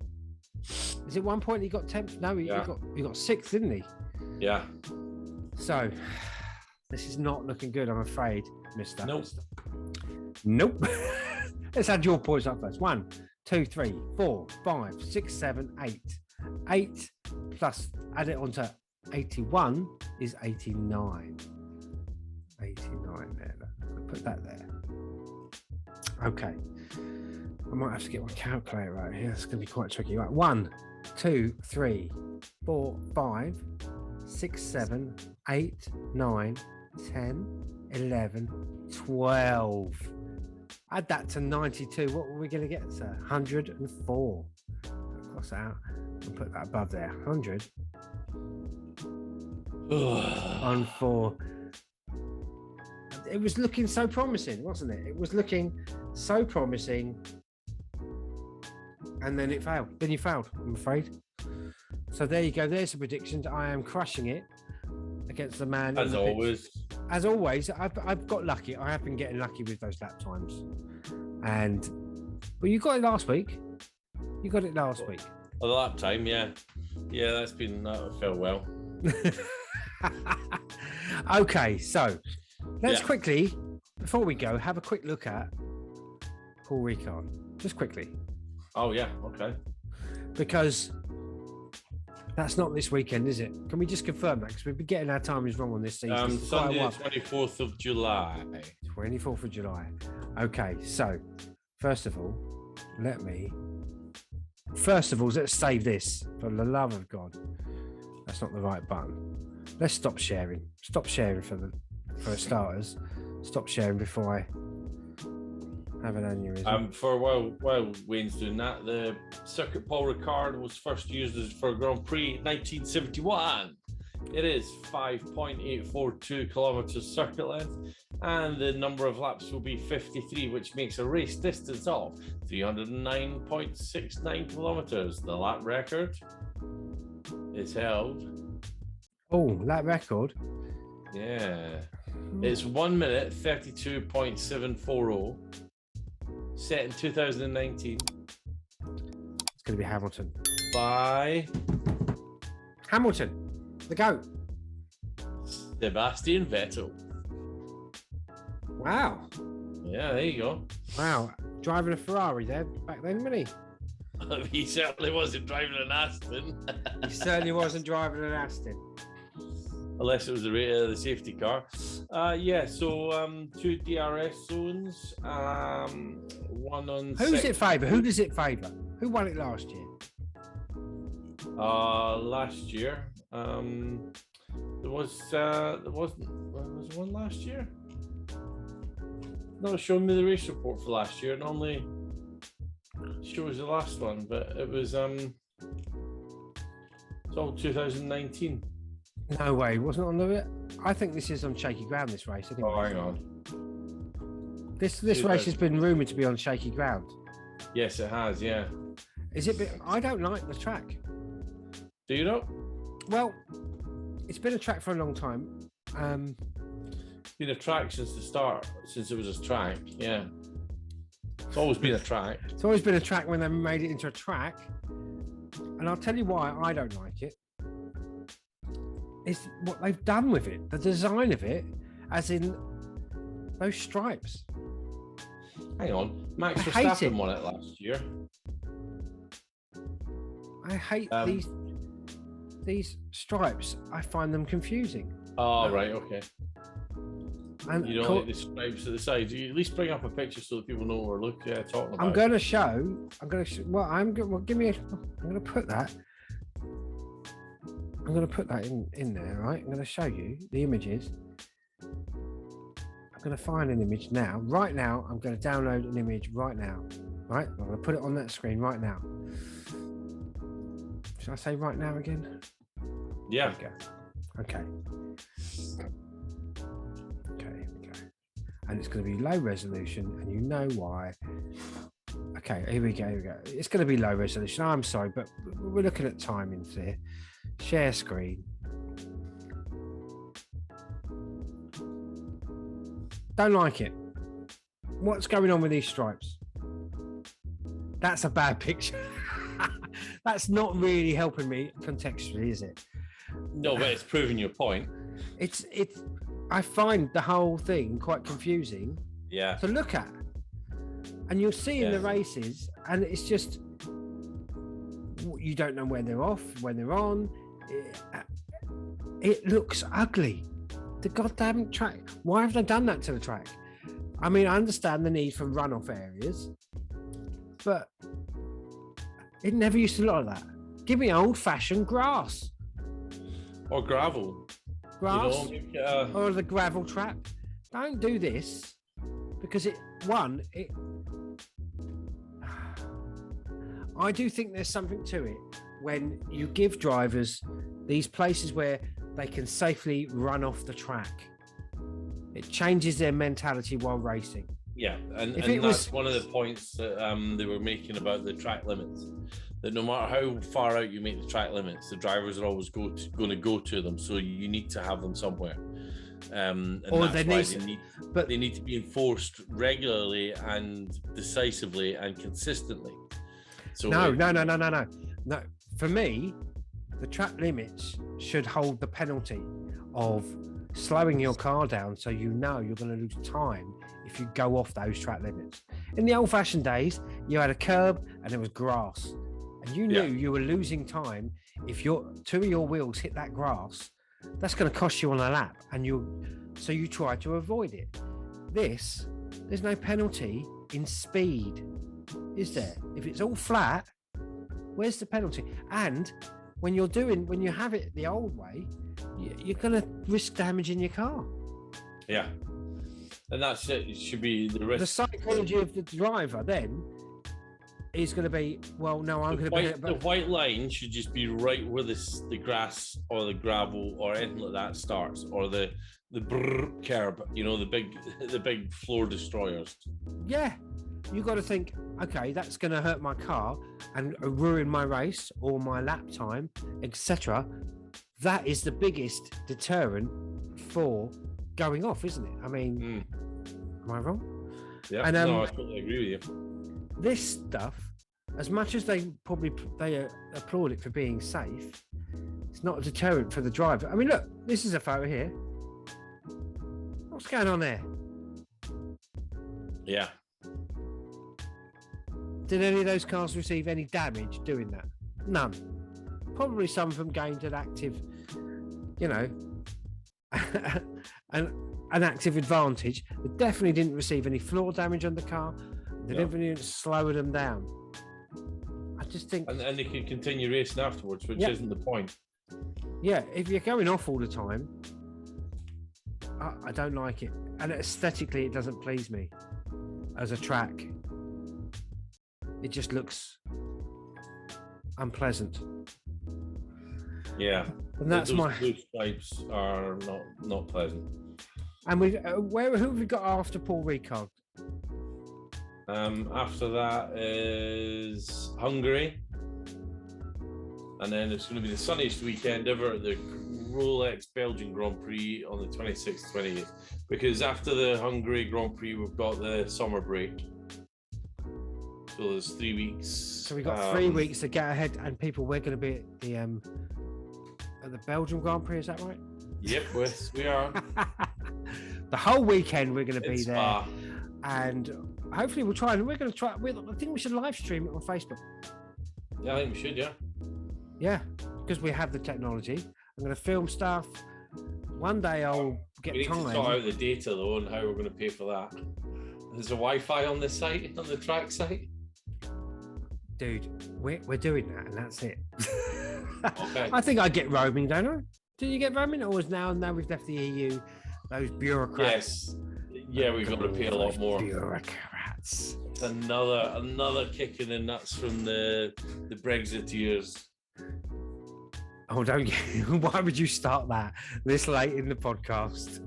Is it 1 point he got 10th? No, he got 6th, didn't he? Yeah. So, this is not looking good, I'm afraid, Mister. Nope. Let's add your points up first. 1, 2, 3, 4, 5, 6, 7, 8. 8 plus, add it onto 81 is 89. 89 there. I'll put that there. Okay. I might have to get my calculator right here. It's going to be quite tricky. Right. 1, 2, 3, 4, 5, 6, 7, 8, 9, 10, 11, 12. Add that to 92. What were we going to get, sir? 104. Cross that out and put that above there. 100 on 4. It was looking so promising, wasn't it? It was looking so promising. And then it failed. Then you failed, I'm afraid. So there you go. There's the predictions. I am crushing it against the man. As always. As always, I've got lucky. I have been getting lucky with those lap times. But you got it last week. You got it last week. A lap time, yeah. Yeah, that felt well. Okay, so let's quickly, before we go, have a quick look at Paul Ricard. Just quickly. Oh, yeah, okay. Because that's not this weekend, is it? Can we just confirm that? Because we've been getting our timings wrong on this season. Sunday, 24th of July. 24th of July. Okay, so first of all, let's save this. For the love of God. That's not the right button. Let's stop sharing. Stop sharing for starters. Stop sharing before I have an aneurysm. For while Wayne's doing that, the circuit Paul Ricard was first used for Grand Prix 1971. It is 5.842 kilometers circuit length, and the number of laps will be 53, which makes a race distance of 309.69 kilometers. The lap record is held. Oh, lap record? Yeah. It's 1 minute 32.740. Set in 2019. It's going to be Hamilton. By Hamilton, the GOAT. Sebastian Vettel. Wow. Yeah, there you go. Wow. Driving a Ferrari there back then, wasn't he? He certainly wasn't driving an Aston. He certainly wasn't driving an Aston. Unless it was the safety car. So 2 DRS zones. One on. Who's it favour? Who does it favour? Who won it last year? Last year. There was one last year. No, showing me the race report for last year. It normally shows the last one, but it was it's all 2019. No way, wasn't on the. I think this is on shaky ground. This race. Anyway. Oh, hang on. This race has been rumoured to be on shaky ground. Yes, it has. Yeah. Is it? I don't like the track. Do you know? Well, it's been a track for a long time. It's been a track since the start, since it was a track. Yeah. It's always been a track. It's always been a track when they made it into a track. And I'll tell you why I don't like it. It's what they've done with it, the design of it, as in those stripes. Hang on, Max Verstappen won it last year. I hate these stripes. I find them confusing. Oh, right, okay. And You don't like the stripes at the sides. You at least bring up a picture so that people know what we're talking about. I'm going to show. I'm going to put that. I'm going to put that in there, right? I'm going to show you the images. I'm going to find an image now. Right now, I'm going to download an image right now. Right? I'm going to put it on that screen right now. Should I say right now again? Yeah. Okay. Okay. And it's going to be low resolution, and you know why. Okay, here we go. It's going to be low resolution. I'm sorry, but we're looking at timings here. Share screen. Don't like it. What's going on with these stripes? That's a bad picture. That's not really helping me contextually, is it? No, but it's proving your point. It's. I find the whole thing quite confusing. Yeah. To look at, and you'll see in the races, and it's just you don't know when they're off, when they're on. It looks ugly. The goddamn track. Why have they done that to the track? I mean, I understand the need for runoff areas, but it never used to look like that. Give me old-fashioned grass Or gravel. Grass, You know, or the gravel track. Don't do this because I do think there's something to it when you give drivers these places where they can safely run off the track. It changes their mentality while racing. Yeah, and that's one of the points that they were making about the track limits. That no matter how far out you make the track limits, the drivers are always going to go to them. So you need to have them somewhere. And or that's they need to be enforced regularly and decisively and consistently. So no. For me, the track limits should hold the penalty of slowing your car down so you know you're going to lose time if you go off those track limits. In the old-fashioned days, you had a curb and there was grass, and you knew you were losing time if two of your wheels hit that grass. That's going to cost you on a lap, so you try to avoid it. There's no penalty in speed, is there? If it's all flat, where's the penalty? And when you have it the old way, you're going to risk damaging your car. Yeah. And that's it. It should be the risk. The psychology of the driver then is going to be, well, no, I'm going to be... The white line should just be right where the grass or the gravel or anything like that starts, or the curb, the big floor destroyers. Yeah. You got to think, okay, that's going to hurt my car and ruin my race or my lap time, etc. That is the biggest deterrent for going off, isn't it? I mean, am I wrong? Yeah, and, no, I totally agree with you. This stuff, as much as they applaud it for being safe, it's not a deterrent for the driver. I mean, look, this is a photo here. What's going on there? Yeah. Did any of those cars receive any damage doing that? None. Probably some of them gained an active, an active advantage. They definitely didn't receive any floor damage on the car. They didn't slow them down. I just think... And they can continue racing afterwards, which isn't the point. Yeah, if you're going off all the time, I don't like it. And aesthetically, it doesn't please me as a track. It just looks unpleasant. Yeah, and that's those stripes are not pleasant. And who have we got after Paul Ricard? After that is Hungary, and then it's going to be the sunniest weekend ever at the Rolex Belgian Grand Prix on the 26th, 28th. Because after the Hungary Grand Prix, we've got the summer break. So there's 3 weeks. So we've got 3 weeks to get ahead, and people, we're going to be at the Belgian Grand Prix. Is that right? Yep, we are. The whole weekend we're going to be It's there, and hopefully we're going to try. I think we should live stream it on Facebook. Yeah, I think we should. Yeah. Yeah, because we have the technology. I'm going to film stuff. One day I'll get We need to time. sort out the data though, and how we're going to pay for that. There's a Wi-Fi on the site, on the track site. Dude, we're doing that, and that's it. Okay. I think I get roaming, don't I? Do you get roaming, or is now we've left the EU? Those bureaucrats. Yes. Yeah, we've got to pay a lot more. Bureaucrats. It's another kick in the nuts from the Brexiteers. Oh, don't you? Why would you start that this late in the podcast?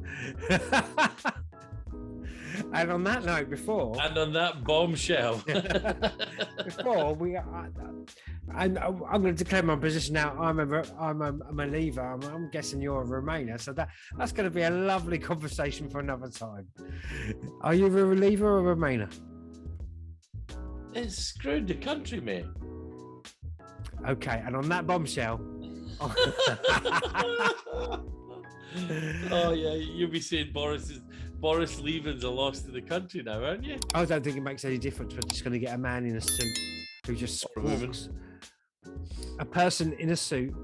And on that note, And on that bombshell. before I'm going to declare my position now. I'm a leaver. I'm guessing you're a Remainer, so that's going to be a lovely conversation for another time. Are you a leaver or a Remainer? It's screwed the country, mate. Okay, and on that bombshell. Oh yeah, you'll be saying Boris leaving's a loss to the country now, aren't you? I don't think it makes any difference. We're just going to get a man in a suit who just squawks. A person in a suit.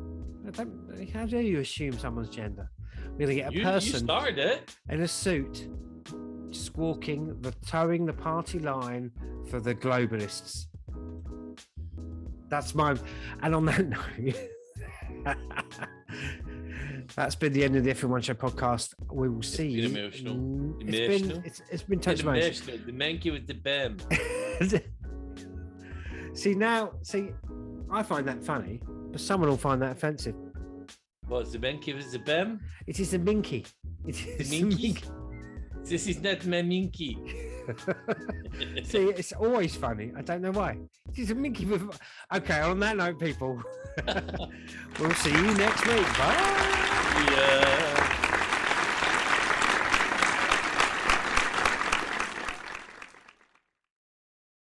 How dare you assume someone's gender? We're going to get a You person started it. in a suit squawking, towing the party line for the globalists. That's mine. And on that note, that's been the end of the F1 Show podcast. We will see you. Emotional. It's been touch base. The monkey with the bam. See, I find that funny, but someone will find that offensive. What's the monkey with the bam? It is the minky. It is the minky? minky. This is not my minky. See, it's always funny. I don't know why. It is a minky with. Okay, on that note, people, we'll see you next week. Bye. Yeah.